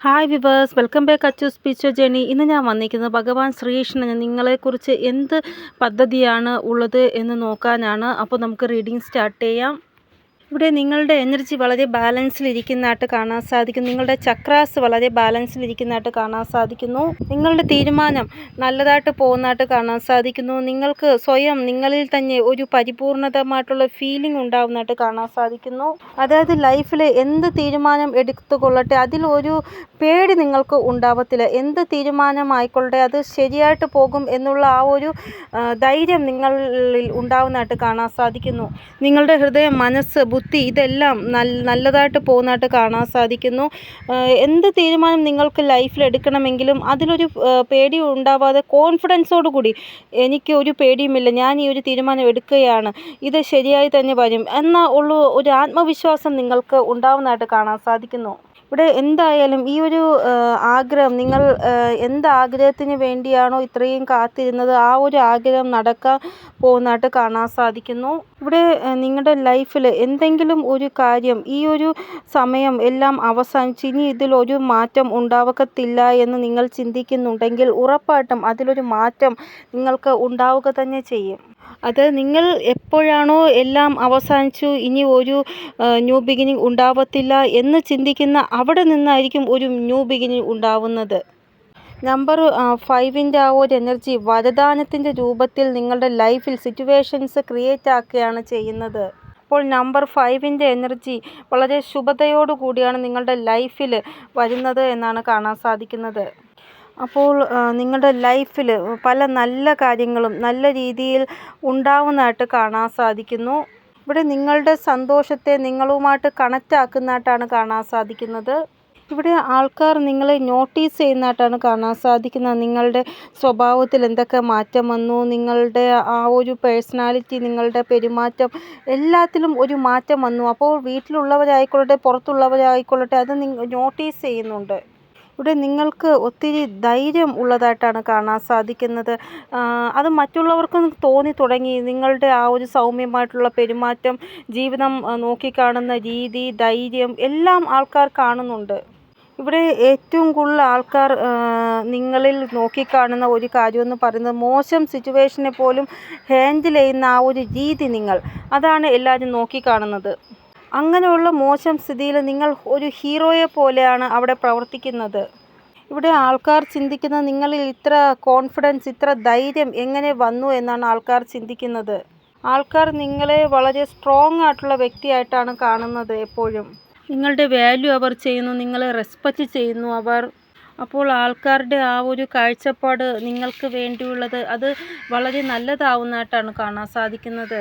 Hi viewers, welcome back Achu spiritual journey. ഇന്ന് ഞാൻ വന്നിരിക്കുന്നത് ഭഗവാൻ ശ്രീകൃഷ്ണന് നിങ്ങളെക്കുറിച്ച് എന്ത് പദ്ധതിയാണ് ഉള്ളത് എന്ന് നോക്കാനാണ്. അപ്പോൾ നമുക്ക് റീഡിംഗ് സ്റ്റാർട്ട് ചെയ്യാം. ഇവിടെ നിങ്ങളുടെ എനർജി വളരെ ബാലൻസിലിരിക്കുന്നതായിട്ട് കാണാൻ സാധിക്കും. നിങ്ങളുടെ ചക്രാസ് വളരെ ബാലൻസിലിരിക്കുന്നതായിട്ട് കാണാൻ സാധിക്കുന്നു. നിങ്ങളുടെ തീരുമാനം നല്ലതായിട്ട് പോകുന്നതായിട്ട് കാണാൻ സാധിക്കുന്നു. നിങ്ങൾക്ക് സ്വയം നിങ്ങളിൽ തന്നെ ഒരു പരിപൂർണതമായിട്ടുള്ള ഫീലിംഗ് ഉണ്ടാകുന്നതായിട്ട് കാണാൻ സാധിക്കുന്നു. അതായത് ലൈഫിൽ എന്ത് തീരുമാനം എടുത്തുകൊള്ളട്ടെ അതിലൊരു പേടി നിങ്ങൾക്ക് ഉണ്ടാവത്തില്ല. എന്ത് തീരുമാനമായിക്കൊള്ളട്ടെ അത് ശരിയായിട്ട് പോകും എന്നുള്ള ആ ഒരു ധൈര്യം നിങ്ങളിൽ ഉണ്ടാവുന്നതായിട്ട് കാണാൻ സാധിക്കുന്നു. നിങ്ങളുടെ ഹൃദയം, മനസ്സ്, ബുദ്ധി ഇതെല്ലാം നല്ലതായിട്ട് പോകുന്നതായിട്ട് കാണാൻ സാധിക്കുന്നു. എന്ത് തീരുമാനം നിങ്ങൾക്ക് ലൈഫിൽ എടുക്കണമെങ്കിലും അതിലൊരു പേടി ഉണ്ടാവാതെ കോൺഫിഡൻസോടു കൂടി എനിക്ക് ഒരു പേടിയുമില്ല, ഞാൻ ഈ ഒരു തീരുമാനം എടുക്കുകയാണ്, ഇത് ശരിയായി തന്നെ വരും ഉള്ള ഒരു ആത്മവിശ്വാസം നിങ്ങൾക്ക് ഉണ്ടാവുന്നതായിട്ട് കാണാൻ സാധിക്കുന്നു. ഇവിടെ എന്തായാലും ഈ ഒരു ആഗ്രഹം നിങ്ങൾ എന്ത് ആഗ്രഹത്തിന് വേണ്ടിയാണോ ഇത്രയും കാത്തിരുന്നത് ആ ഒരു ആഗ്രഹം നടക്കാൻ പോകുന്നതായിട്ട് കാണാൻ സാധിക്കുന്നു. ഇവിടെ നിങ്ങളുടെ ലൈഫിൽ എന്തെങ്കിലും ഒരു കാര്യം ഈ ഒരു സമയം എല്ലാം അവസാനിച്ച് ഇനി ഇതിലൊരു മാറ്റം ഉണ്ടാവത്തില്ല എന്ന് നിങ്ങൾ ചിന്തിക്കുന്നുണ്ടെങ്കിൽ ഉറപ്പായിട്ടും അതിലൊരു മാറ്റം നിങ്ങൾക്ക് ഉണ്ടാവുക തന്നെ ചെയ്യും. അത് നിങ്ങൾ എപ്പോഴാണോ എല്ലാം അവസാനിച്ചു ഇനി ഒരു ന്യൂ ബിഗിനിങ് ഉണ്ടാവത്തില്ല എന്ന് ചിന്തിക്കുന്ന അവിടെ നിന്നായിരിക്കും ഒരു ന്യൂ ബിഗിനിങ് ഉണ്ടാവുന്നത്. നമ്പർ 5ൻ്റെ ആ ഒരു എനർജി വരദാനത്തിൻ്റെ രൂപത്തിൽ നിങ്ങളുടെ ലൈഫിൽ സിറ്റുവേഷൻസ് ക്രിയേറ്റ് ആക്കുകയാണ് ചെയ്യുന്നത്. അപ്പോൾ നമ്പർ 5ൻ്റെ എനർജി വളരെ ശുഭതയോടു കൂടിയാണ് നിങ്ങളുടെ ലൈഫിൽ വരുന്നത് എന്നാണ് കാണാൻ സാധിക്കുന്നത്. അപ്പോൾ നിങ്ങളുടെ ലൈഫിൽ പല നല്ല കാര്യങ്ങളും നല്ല രീതിയിൽ ഉണ്ടാവുന്നതായിട്ട് കാണാൻ സാധിക്കുന്നു. ഇവിടെ നിങ്ങളുടെ സന്തോഷത്തെ നിങ്ങളുമായിട്ട് കണക്റ്റ് ആക്കുന്നതായിട്ടാണ് കാണാൻ സാധിക്കുന്നത്. ഇവിടെ ആൾക്കാർ നിങ്ങളെ നോട്ടീസ് ചെയ്യുന്നതായിട്ടാണ് കാണാൻ സാധിക്കുന്നത്. നിങ്ങളുടെ സ്വഭാവത്തിൽ എന്തൊക്കെ മാറ്റം വന്നു, നിങ്ങളുടെ ആ ഒരു പേഴ്സണാലിറ്റി, നിങ്ങളുടെ പെരുമാറ്റം എല്ലാത്തിലും ഒരു മാറ്റം വന്നു. അപ്പോൾ വീട്ടിലുള്ളവരായിക്കൊള്ളട്ടെ പുറത്തുള്ളവരായിക്കൊള്ളട്ടെ അത് നോട്ടീസ് ചെയ്യുന്നുണ്ട്. ഇവിടെ നിങ്ങൾക്ക് ഒത്തിരി ധൈര്യം ഉള്ളതായിട്ടാണ് കാണാൻ സാധിക്കുന്നത്. അത് മറ്റുള്ളവർക്കും തോന്നി തുടങ്ങി. നിങ്ങളുടെ ആ ഒരു സൗമ്യമായിട്ടുള്ള പെരുമാറ്റം, ജീവിതം നോക്കിക്കാണുന്ന രീതി, ധൈര്യം എല്ലാം ആൾക്കാർ കാണുന്നുണ്ട്. ഇവിടെ ഏറ്റവും കൂടുതൽ ആൾക്കാർ നിങ്ങളിൽ നോക്കിക്കാണുന്ന ഒരു കാര്യമെന്ന് പറയുന്നത് മോശം സിറ്റുവേഷനെ പോലും ഹാൻഡിൽ ചെയ്യുന്ന ആ ഒരു രീതി അതാണ് എല്ലാവരും നോക്കിക്കാണുന്നത്. അങ്ങനെയുള്ള മോശം സ്ഥിതിയിൽ നിങ്ങൾ ഒരു ഹീറോയെ പോലെയാണ് അവിടെ പ്രവർത്തിക്കുന്നത്. ഇവിടെ ആൾക്കാർ ചിന്തിക്കുന്നത് നിങ്ങളിൽ ഇത്ര കോൺഫിഡൻസ്, ഇത്ര ധൈര്യം എങ്ങനെ വന്നു എന്നാണ് ആൾക്കാർ ചിന്തിക്കുന്നത്. ആൾക്കാർ നിങ്ങളെ വളരെ സ്ട്രോങ് ആയിട്ടുള്ള വ്യക്തിയായിട്ടാണ് കാണുന്നത് എപ്പോഴും. നിങ്ങളുടെ വാല്യൂ അവർ ചെയ്യുന്നു, നിങ്ങളെ റെസ്പെക്റ്റ് ചെയ്യുന്നു അവർ. അപ്പോൾ ആൾക്കാരുടെ ആ ഒരു കാഴ്ചപ്പാട് നിങ്ങൾക്ക് വേണ്ടിയുള്ളത് അത് വളരെ നല്ലതാവുന്നതായിട്ടാണ് കാണാൻ സാധിക്കുന്നത്.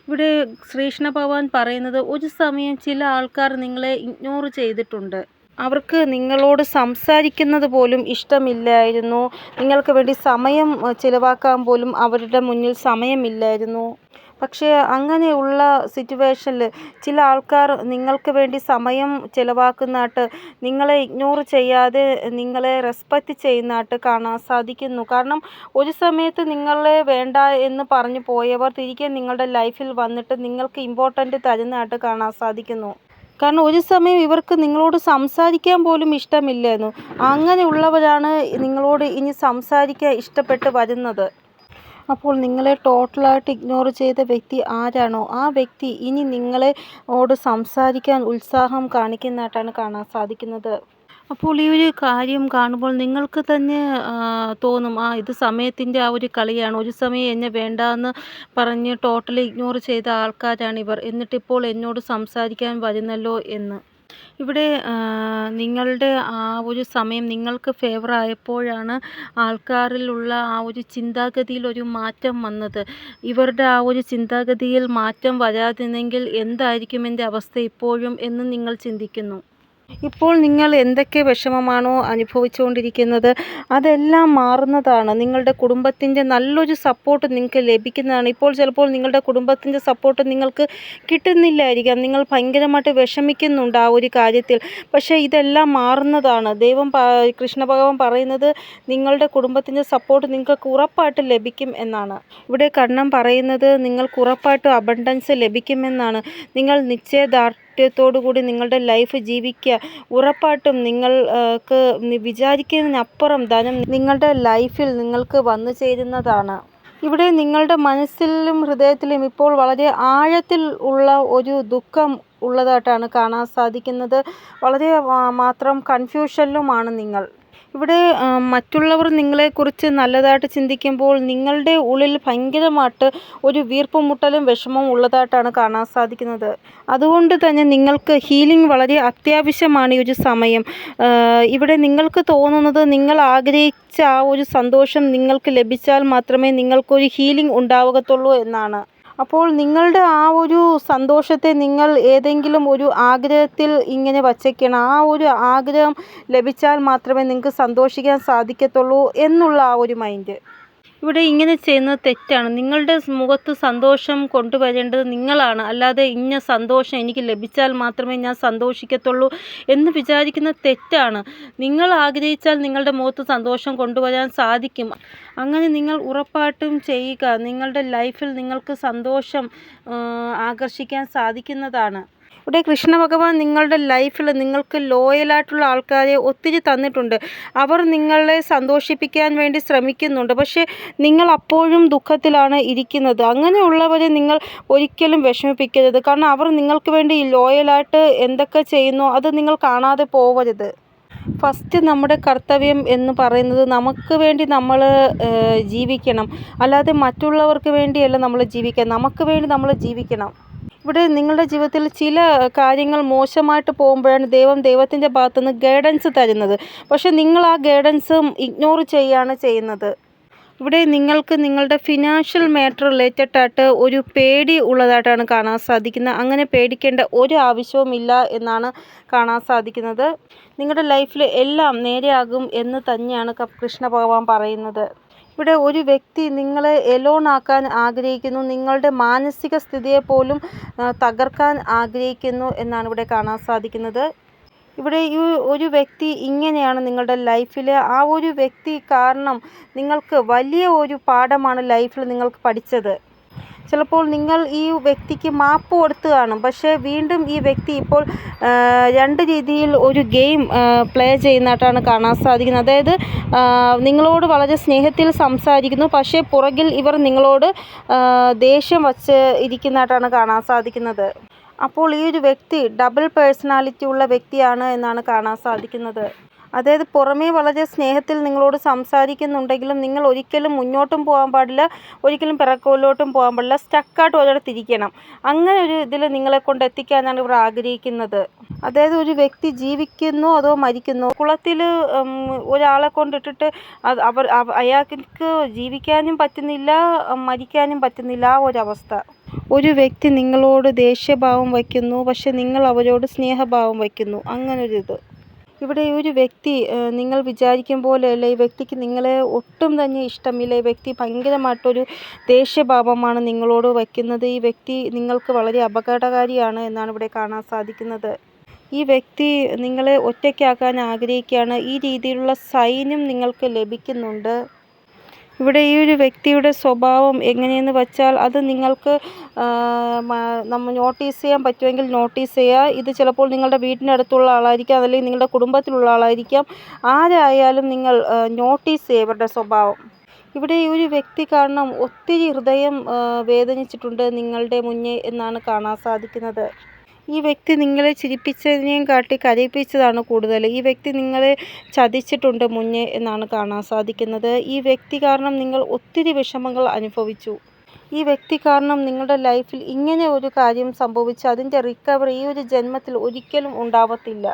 ഇവിടെ ശ്രീകൃഷ്ണ ഭഗവാൻ പറയുന്നത് ഒരു സമയം ചില ആൾക്കാർ നിങ്ങളെ ഇഗ്നോർ ചെയ്തിട്ടുണ്ട്. അവർക്ക് നിങ്ങളോട് സംസാരിക്കുന്നത് പോലും ഇഷ്ടമില്ലായിരുന്നു. നിങ്ങൾക്ക് വേണ്ടി സമയം ചിലവാക്കാൻ പോലും അവരുടെ മുന്നിൽ സമയമില്ലായിരുന്നു. പക്ഷേ അങ്ങനെയുള്ള സിറ്റുവേഷനിൽ ചില ആൾക്കാർ നിങ്ങൾക്ക് വേണ്ടി സമയം ചിലവാക്കുന്നതായിട്ട്, നിങ്ങളെ ഇഗ്നോർ ചെയ്യാതെ നിങ്ങളെ റെസ്പെക്റ്റ് ചെയ്യുന്നതായിട്ട് കാണാൻ സാധിക്കുന്നു. കാരണം ഒരു സമയത്ത് നിങ്ങളെ വേണ്ട എന്ന് പറഞ്ഞു പോയവർ തിരികെ നിങ്ങളുടെ ലൈഫിൽ വന്നിട്ട് നിങ്ങൾക്ക് ഇമ്പോർട്ടൻ്റ് തരുന്നതായിട്ട് കാണാൻ സാധിക്കുന്നു. കാരണം ഒരു സമയം ഇവർക്ക് നിങ്ങളോട് സംസാരിക്കാൻ പോലും ഇഷ്ടമില്ലായിരുന്നു. അങ്ങനെയുള്ളവരാണ് നിങ്ങളോട് ഇനി സംസാരിക്കാൻ ഇഷ്ടപ്പെട്ട് വരുന്നത്. അപ്പോൾ നിങ്ങളെ ടോട്ടലായിട്ട് ഇഗ്നോർ ചെയ്ത വ്യക്തി ആരാണോ ആ വ്യക്തി ഇനി നിങ്ങളോട് സംസാരിക്കാൻ ഉത്സാഹം കാണിക്കുന്നതായിട്ടാണ് കാണാൻ സാധിക്കുന്നത്. അപ്പോൾ ഈ ഒരു കാര്യം കാണുമ്പോൾ നിങ്ങൾക്ക് തന്നെ തോന്നും, ഇത് സമയത്തിൻ്റെ ആ ഒരു കളിയാണ്. ഒരു സമയം എന്നെ വേണ്ട എന്ന് പറഞ്ഞ് ടോട്ടലി ഇഗ്നോർ ചെയ്ത ആൾക്കാരാണിവർ, എന്നിട്ടിപ്പോൾ എന്നോട് സംസാരിക്കാൻ വരുന്നല്ലോ എന്ന്. ഇവിടെ നിങ്ങളുടെ ആ ഒരു സമയം നിങ്ങൾക്ക് ഫേവർ ആയപ്പോഴാണ് ആൾക്കാരിലുള്ള ആ ഒരു ചിന്താഗതിയിൽ ഒരു മാറ്റം വന്നത്. ഇവരുടെ ആ ഒരു ചിന്താഗതിയിൽ മാറ്റം വരാതിരുന്നെങ്കിൽ എന്തായിരിക്കും എൻ്റെ അവസ്ഥ ഇപ്പോഴും എന്ന് നിങ്ങൾ ചിന്തിക്കുന്നു. ഇപ്പോൾ നിങ്ങൾ എന്തൊക്കെ വിഷമമാണോ അനുഭവിച്ചുകൊണ്ടിരിക്കുന്നത് അതെല്ലാം മാറുന്നതാണ്. നിങ്ങളുടെ കുടുംബത്തിൻ്റെ നല്ലൊരു സപ്പോർട്ട് നിങ്ങൾക്ക് ലഭിക്കുന്നതാണ്. ഇപ്പോൾ ചിലപ്പോൾ നിങ്ങളുടെ കുടുംബത്തിൻ്റെ സപ്പോർട്ട് നിങ്ങൾക്ക് കിട്ടുന്നില്ലായിരിക്കാം. നിങ്ങൾ ഭയങ്കരമായിട്ട് വിഷമിക്കുന്നുണ്ട് ആ ഒരു കാര്യത്തിൽ. പക്ഷേ ഇതെല്ലാം മാറുന്നതാണ്. കൃഷ്ണ ഭഗവാൻ പറയുന്നത് നിങ്ങളുടെ കുടുംബത്തിൻ്റെ സപ്പോർട്ട് നിങ്ങൾക്ക് ഉറപ്പായിട്ട് ലഭിക്കും എന്നാണ്. ഇവിടെ കണ്ണൻ പറയുന്നത് നിങ്ങൾക്ക് ഉറപ്പായിട്ടും അബണ്ടൻസ് ലഭിക്കുമെന്നാണ്. നിങ്ങൾ ചാരിത്യത്തോടു കൂടി നിങ്ങളുടെ ലൈഫ് ജീവിക്കുക. ഉറപ്പായിട്ടും നിങ്ങൾക്ക് വിചാരിക്കുന്നതിനപ്പുറം ധനം നിങ്ങളുടെ ലൈഫിൽ നിങ്ങൾക്ക് വന്നു ചേരുന്നതാണ്. ഇവിടെ നിങ്ങളുടെ മനസ്സിലും ഹൃദയത്തിലും ഇപ്പോൾ വളരെ ആഴത്തിൽ ഉള്ള ഒരു ദുഃഖം ഉള്ളതായിട്ടാണ് കാണാൻ സാധിക്കുന്നത്. വളരെ മാത്രം കൺഫ്യൂഷനിലുമാണ് നിങ്ങൾ. ഇവിടെ മറ്റുള്ളവർ നിങ്ങളെക്കുറിച്ച് നല്ലതായിട്ട് ചിന്തിക്കുമ്പോൾ നിങ്ങളുടെ ഉള്ളിൽ ഭയങ്കരമായിട്ട് ഒരു വീർപ്പുമുട്ടലും വിഷമവും ഉള്ളതായിട്ടാണ് കാണാൻ സാധിക്കുന്നത്. അതുകൊണ്ട് തന്നെ നിങ്ങൾക്ക് ഹീലിംഗ് വളരെ അത്യാവശ്യമാണ് ഈ ഒരു സമയം. ഇവിടെ നിങ്ങൾക്ക് തോന്നുന്നത് നിങ്ങൾ ആഗ്രഹിച്ച ആ ഒരു സന്തോഷം നിങ്ങൾക്ക് ലഭിച്ചാൽ മാത്രമേ നിങ്ങൾക്കൊരു ഹീലിംഗ് ഉണ്ടാവുകയുള്ളൂ എന്നാണ്. അപ്പോൾ നിങ്ങളുടെ ആ ഒരു സന്തോഷത്തെ നിങ്ങൾ ഏതെങ്കിലും ഒരു ആഗ്രഹത്തിൽ ഇങ്ങനെ വച്ചേക്കണം. ആ ഒരു ആഗ്രഹം ലഭിച്ചാൽ മാത്രമേ നിങ്ങൾക്ക് സന്തോഷിക്കാൻ സാധിക്കത്തുള്ളൂ എന്നുള്ള ആ ഒരു മൈൻഡ്. ഇവിടെ ഇങ്ങനെ ചെയ്യുന്നത് തെറ്റാണ്. നിങ്ങളുടെ മുഖത്ത് സന്തോഷം കൊണ്ടുവരേണ്ടത് നിങ്ങളാണ്. അല്ലാതെ ഇന്ന സന്തോഷം എനിക്ക് ലഭിച്ചാൽ മാത്രമേ ഞാൻ സന്തോഷിക്കത്തുള്ളൂ എന്ന് വിചാരിക്കുന്നത് തെറ്റാണ്. നിങ്ങൾ ആഗ്രഹിച്ചാൽ നിങ്ങളുടെ മുഖത്ത് സന്തോഷം കൊണ്ടുവരാൻ സാധിക്കും. അങ്ങനെ നിങ്ങൾ ഉറപ്പായിട്ടും ചെയ്യുക. നിങ്ങളുടെ ലൈഫിൽ നിങ്ങൾക്ക് സന്തോഷം ആകർഷിക്കാൻ സാധിക്കുന്നതാണ്. ഇവിടെ കൃഷ്ണ ഭഗവാൻ നിങ്ങളുടെ ലൈഫിൽ നിങ്ങൾക്ക് ലോയലായിട്ടുള്ള ആൾക്കാരെ ഒത്തിരി തന്നിട്ടുണ്ട്. അവർ നിങ്ങളെ സന്തോഷിപ്പിക്കാൻ വേണ്ടി ശ്രമിക്കുന്നുണ്ട്. പക്ഷേ നിങ്ങൾ അപ്പോഴും ദുഃഖത്തിലാണ് ഇരിക്കുന്നത്. അങ്ങനെയുള്ളവരെ നിങ്ങൾ ഒരിക്കലും വിഷമിപ്പിക്കരുത്. കാരണം അവർ നിങ്ങൾക്ക് വേണ്ടി ലോയലായിട്ട് എന്തൊക്കെ ചെയ്യുന്നോ അത് നിങ്ങൾ കാണാതെ പോവരുത്. ഫസ്റ്റ് നമ്മുടെ കർത്തവ്യം എന്ന് പറയുന്നത് നമുക്ക് വേണ്ടി നമ്മൾ ജീവിക്കണം. അല്ലാതെ മറ്റുള്ളവർക്ക് വേണ്ടിയല്ല നമ്മൾ ജീവിക്കുക. നമുക്ക് വേണ്ടി നമ്മൾ ജീവിക്കണം. ഇവിടെ നിങ്ങളുടെ ജീവിതത്തിൽ ചില കാര്യങ്ങൾ മോശമായിട്ട് പോകുമ്പോഴാണ് ദൈവത്തിൻ്റെ ഭാഗത്തുനിന്ന് ഗൈഡൻസ് തരുന്നത്. പക്ഷെ നിങ്ങൾ ആ ഗൈഡൻസ് ഇഗ്നോർ ചെയ്യുകയാണ് ചെയ്യുന്നത്. ഇവിടെ നിങ്ങൾക്ക് നിങ്ങളുടെ ഫിനാൻഷ്യൽ മാറ്റർ റിലേറ്റഡ് ആയിട്ട് ഒരു പേടി ഉള്ളതായിട്ടാണ് കാണാൻ സാധിക്കുന്നത്. അങ്ങനെ പേടിക്കേണ്ട ഒരു ആവശ്യവുമില്ല എന്നാണ് കാണാൻ സാധിക്കുന്നത്. നിങ്ങളുടെ ലൈഫിൽ എല്ലാം നേരെയാകും എന്ന് തന്നെയാണ് കൃഷ്ണ ഭഗവാൻ പറയുന്നത്. ഇവിടെ ഒരു വ്യക്തി നിങ്ങളെ എലോൺ ആക്കാൻ ആഗ്രഹിക്കുന്നു. നിങ്ങളുടെ മാനസിക സ്ഥിതിയെ പോലും തകർക്കാൻ ആഗ്രഹിക്കുന്നു എന്നാണ് ഇവിടെ കാണാൻ സാധിക്കുന്നത്. ഇവിടെ ഈ ഒരു വ്യക്തി ഇങ്ങനെയാണ് നിങ്ങളുടെ ലൈഫിൽ. ആ ഒരു വ്യക്തി കാരണം നിങ്ങൾക്ക് വലിയ ഒരു പാഠമാണ് ലൈഫിൽ നിങ്ങൾക്ക് പഠിച്ചത്. ചിലപ്പോൾ നിങ്ങൾ ഈ വ്യക്തിക്ക് മാപ്പ് കൊടുത്തു കാണും. പക്ഷേ വീണ്ടും ഈ വ്യക്തി ഇപ്പോൾ രണ്ട് രീതിയിൽ ഒരു ഗെയിം പ്ലേ ചെയ്യുന്നതായിട്ടാണ് കാണാൻ സാധിക്കുന്നത്. അതായത് നിങ്ങളോട് വളരെ സ്നേഹത്തിൽ സംസാരിക്കുന്നു. പക്ഷേ പുറകിൽ ഇവർ നിങ്ങളോട് ദേഷ്യം വച്ച് ഇരിക്കുന്നതായിട്ടാണ് കാണാൻ സാധിക്കുന്നത്. അപ്പോൾ ഈ ഒരു വ്യക്തി ഡബിൾ പേഴ്സണാലിറ്റി ഉള്ള വ്യക്തിയാണ് എന്നാണ് കാണാൻ സാധിക്കുന്നത്. അതായത് പുറമേ വളരെ സ്നേഹത്തിൽ നിങ്ങളോട് സംസാരിക്കുന്നുണ്ടെങ്കിലും നിങ്ങൾ ഒരിക്കലും മുന്നോട്ടും പോകാൻ പാടില്ല, ഒരിക്കലും പിറകോലോട്ടും പോകാൻ പാടില്ല. സ്റ്റക്കായിട്ട് ഒരിടത്തിരിക്കണം. അങ്ങനെ ഒരു ഇതിൽ നിങ്ങളെ കൊണ്ട് എത്തിക്കാനാണ് ഇവർ ആഗ്രഹിക്കുന്നത്. അതായത് ഒരു വ്യക്തി ജീവിക്കുന്നോ അതോ മരിക്കുന്നോ. കുളത്തിൽ ഒരാളെ കൊണ്ടിട്ടിട്ട് അയാൾക്ക് ജീവിക്കാനും പറ്റുന്നില്ല, മരിക്കാനും പറ്റുന്നില്ല. ആ ഒരവസ്ഥ. ഒരു വ്യക്തി നിങ്ങളോട് ദേഷ്യഭാവം വയ്ക്കുന്നു, പക്ഷെ നിങ്ങൾ അവരോട് സ്നേഹഭാവം വയ്ക്കുന്നു. അങ്ങനൊരിത്. ഇവിടെ ഒരു വ്യക്തി നിങ്ങൾ വിചാരിക്കും പോലെയല്ല. ഈ വ്യക്തിക്ക് നിങ്ങളെ ഒട്ടും തന്നെ ഇഷ്ടമില്ല. ഈ വ്യക്തി ഭയങ്കരമായിട്ടൊരു ദേഷ്യഭാവമാണ് നിങ്ങളോട് വയ്ക്കുന്നത്. ഈ വ്യക്തി നിങ്ങൾക്ക് വളരെ അപകടകാരിയാണ് എന്നാണ് ഇവിടെ കാണാൻ സാധിക്കുന്നത്. ഈ വ്യക്തി നിങ്ങളെ ഒറ്റയ്ക്കാക്കാൻ ആഗ്രഹിക്കുകയാണ്. ഈ രീതിയിലുള്ള സൈനും നിങ്ങൾക്ക് ലഭിക്കുന്നുണ്ട്. ഇവിടെ ഈ ഒരു വ്യക്തിയുടെ സ്വഭാവം എങ്ങനെയെന്ന് വച്ചാൽ അത് നിങ്ങൾക്ക് നമ്മൾ നോട്ടീസ് ചെയ്യാൻ പറ്റുമെങ്കിൽ നോട്ടീസ് ചെയ്യുക. ഇത് ചിലപ്പോൾ നിങ്ങളുടെ വീടിനടുത്തുള്ള ആളായിരിക്കാം, അല്ലെങ്കിൽ നിങ്ങളുടെ കുടുംബത്തിലുള്ള ആളായിരിക്കാം. ആരായാലും നിങ്ങൾ നോട്ടീസ് ചെയ്യുക ഇവരുടെ സ്വഭാവം. ഇവിടെ ഈ ഒരു വ്യക്തി കാരണം ഒത്തിരി ഹൃദയം വേദനിച്ചിട്ടുണ്ട് നിങ്ങളുടെ മുന്നേ എന്നാണ് കാണാൻ സാധിക്കുന്നത്. ഈ വ്യക്തി നിങ്ങളെ ചിരിപ്പിച്ചതിനെയും കാട്ടി കരയിപ്പിച്ചതാണ് കൂടുതൽ. ഈ വ്യക്തി നിങ്ങളെ ചതിച്ചിട്ടുണ്ട് മുന്നേ എന്നാണ് കാണാൻ സാധിക്കുന്നത്. ഈ വ്യക്തി കാരണം നിങ്ങൾ ഒത്തിരി വിഷമങ്ങൾ അനുഭവിച്ചു. ഈ വ്യക്തി കാരണം നിങ്ങളുടെ ലൈഫിൽ ഇങ്ങനെ ഒരു കാര്യം സംഭവിച്ച് അതിൻ്റെ റിക്കവറി ഈ ഒരു ജന്മത്തിൽ ഒരിക്കലും ഉണ്ടാവത്തില്ല.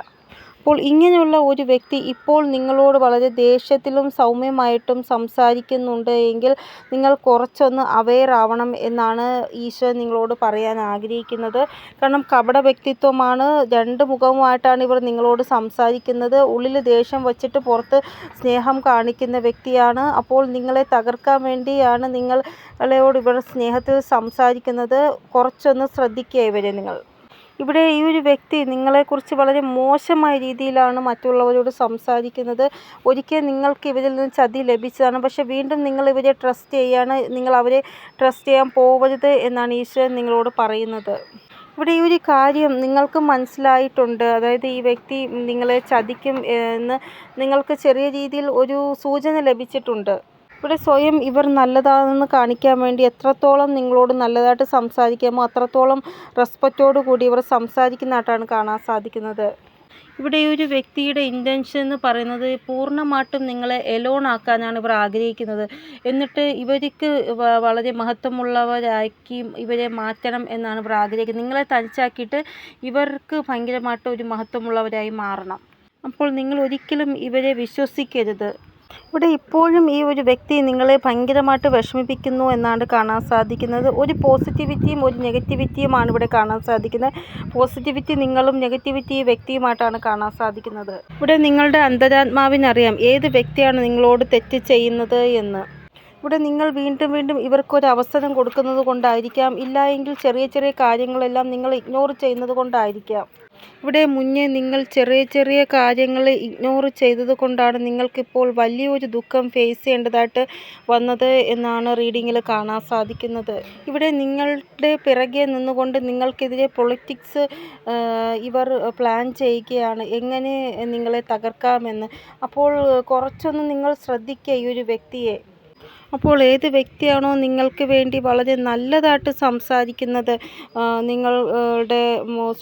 അപ്പോൾ ഇങ്ങനെയുള്ള ഒരു വ്യക്തി ഇപ്പോൾ നിങ്ങളോട് വളരെ ദേഷ്യത്തിലും സൗമ്യമായിട്ടും സംസാരിക്കുന്നുണ്ട് എങ്കിൽ നിങ്ങൾ കുറച്ചൊന്ന് അവെയർ ആവണം എന്നാണ് ഈശ്വരൻ നിങ്ങളോട് പറയാൻ ആഗ്രഹിക്കുന്നത്. കാരണം കപട വ്യക്തിത്വമാണ്, രണ്ട് മുഖവുമായിട്ടാണ് ഇവർ നിങ്ങളോട് സംസാരിക്കുന്നത്. ഉള്ളിൽ ദേഷ്യം വച്ചിട്ട് പുറത്ത് സ്നേഹം കാണിക്കുന്ന വ്യക്തിയാണ്. അപ്പോൾ നിങ്ങളെ തകർക്കാൻ വേണ്ടിയാണ് നിങ്ങളോട് ഇവർ സ്നേഹത്തിൽ സംസാരിക്കുന്നത്. കുറച്ചൊന്ന് ശ്രദ്ധിക്കുക ഇവരെ നിങ്ങൾ. ഇവിടെ ഈ ഒരു വ്യക്തി നിങ്ങളെക്കുറിച്ച് വളരെ മോശമായ രീതിയിലാണ് മറ്റുള്ളവരോട് സംസാരിക്കുന്നത്. ഒരിക്കൽ നിങ്ങൾക്ക് ഇവരിൽ നിന്ന് ചതി ലഭിച്ചതാണ്, പക്ഷേ വീണ്ടും നിങ്ങൾ ഇവരെ ട്രസ്റ്റ് ചെയ്യാണ്. നിങ്ങൾ അവരെ ട്രസ്റ്റ് ചെയ്യാൻ പോവരുത് എന്നാണ് ഈശ്വരൻ നിങ്ങളോട് പറയുന്നത്. ഇവിടെ ഈ ഒരു കാര്യം നിങ്ങൾക്ക് മനസ്സിലായിട്ടുണ്ട്. അതായത് ഈ വ്യക്തി നിങ്ങളെ ചതിക്കും എന്ന് നിങ്ങൾക്ക് ചെറിയ രീതിയിൽ ഒരു സൂചന ലഭിച്ചിട്ടുണ്ട്. ഇവിടെ സ്വയം ഇവർ നല്ലതാണെന്ന് കാണിക്കാൻ വേണ്ടി എത്രത്തോളം നിങ്ങളോട് നല്ലതായിട്ട് സംസാരിക്കാമോ അത്രത്തോളം റെസ്പെക്റ്റോടു കൂടി ഇവർ സംസാരിക്കുന്നതായിട്ടാണ് കാണാൻ സാധിക്കുന്നത്. ഇവിടെ ഈ ഒരു വ്യക്തിയുടെ ഇൻറ്റൻഷൻ എന്ന് പറയുന്നത് പൂർണ്ണമായിട്ടും നിങ്ങളെ എലോൺ ആക്കാനാണ് ഇവർ ആഗ്രഹിക്കുന്നത്. എന്നിട്ട് ഇവർക്ക് വളരെ മഹത്വമുള്ളവരാക്കി ഇവരെ മാറ്റണം എന്നാണ് ഇവർ ആഗ്രഹിക്കുന്നത്. നിങ്ങളെ തനിച്ചാക്കിയിട്ട് ഇവർക്ക് ഭയങ്കരമായിട്ട് ഒരു മഹത്വമുള്ളവരായി മാറണം. അപ്പോൾ നിങ്ങൾ ഒരിക്കലും ഇവരെ വിശ്വസിക്കരുത്. ഇവിടെ ഇപ്പോഴും ഈ ഒരു വ്യക്തി നിങ്ങളെ ഭയങ്കരമായിട്ട് വിഷമിപ്പിക്കുന്നു എന്നാണ് കാണാൻ സാധിക്കുന്നത്. ഒരു പോസിറ്റിവിറ്റിയും ഒരു നെഗറ്റിവിറ്റിയുമാണ് ഇവിടെ കാണാൻ സാധിക്കുന്നത്. പോസിറ്റിവിറ്റി നിങ്ങളും നെഗറ്റിവിറ്റി ഈ വ്യക്തിയുമായിട്ടാണ് കാണാൻ സാധിക്കുന്നത്. ഇവിടെ നിങ്ങളുടെ അന്തരാത്മാവിനറിയാം ഏത് വ്യക്തിയാണ് നിങ്ങളോട് തെറ്റ് ചെയ്യുന്നത് എന്ന്. ഇവിടെ നിങ്ങൾ വീണ്ടും വീണ്ടും ഇവർക്കൊരു അവസരം കൊടുക്കുന്നത് കൊണ്ടായിരിക്കാം, ഇല്ല എങ്കിൽ ചെറിയ ചെറിയ കാര്യങ്ങളെല്ലാം നിങ്ങൾ ഇഗ്നോർ ചെയ്യുന്നത് കൊണ്ടായിരിക്കാം. ഇവിടെ മുന്നേ നിങ്ങൾ ചെറിയ ചെറിയ കാര്യങ്ങൾ ഇഗ്നോർ ചെയ്തത് കൊണ്ടാണ് നിങ്ങൾക്കിപ്പോൾ വലിയൊരു ദുഃഖം ഫേസ് ചെയ്യേണ്ടതായിട്ട് വന്നത് എന്നാണ് റീഡിങ്ങിൽ കാണാൻ സാധിക്കുന്നത്. ഇവിടെ നിങ്ങളുടെ പിറകെ നിന്നുകൊണ്ട് നിങ്ങൾക്കെതിരെ പൊളിറ്റിക്സ് ഇവർ പ്ലാൻ ചെയ്യുകയാണ്, എങ്ങനെ നിങ്ങളെ തകർക്കാമെന്ന്. അപ്പോൾ കുറച്ചൊന്ന് നിങ്ങൾ ശ്രദ്ധിക്കുക ഈ ഒരു വ്യക്തിയെ. അപ്പോൾ ഏത് വ്യക്തിയാണോ നിങ്ങൾക്ക് വേണ്ടി വളരെ നല്ലതായിട്ട് സംസാരിക്കുന്നത്, നിങ്ങളുടെ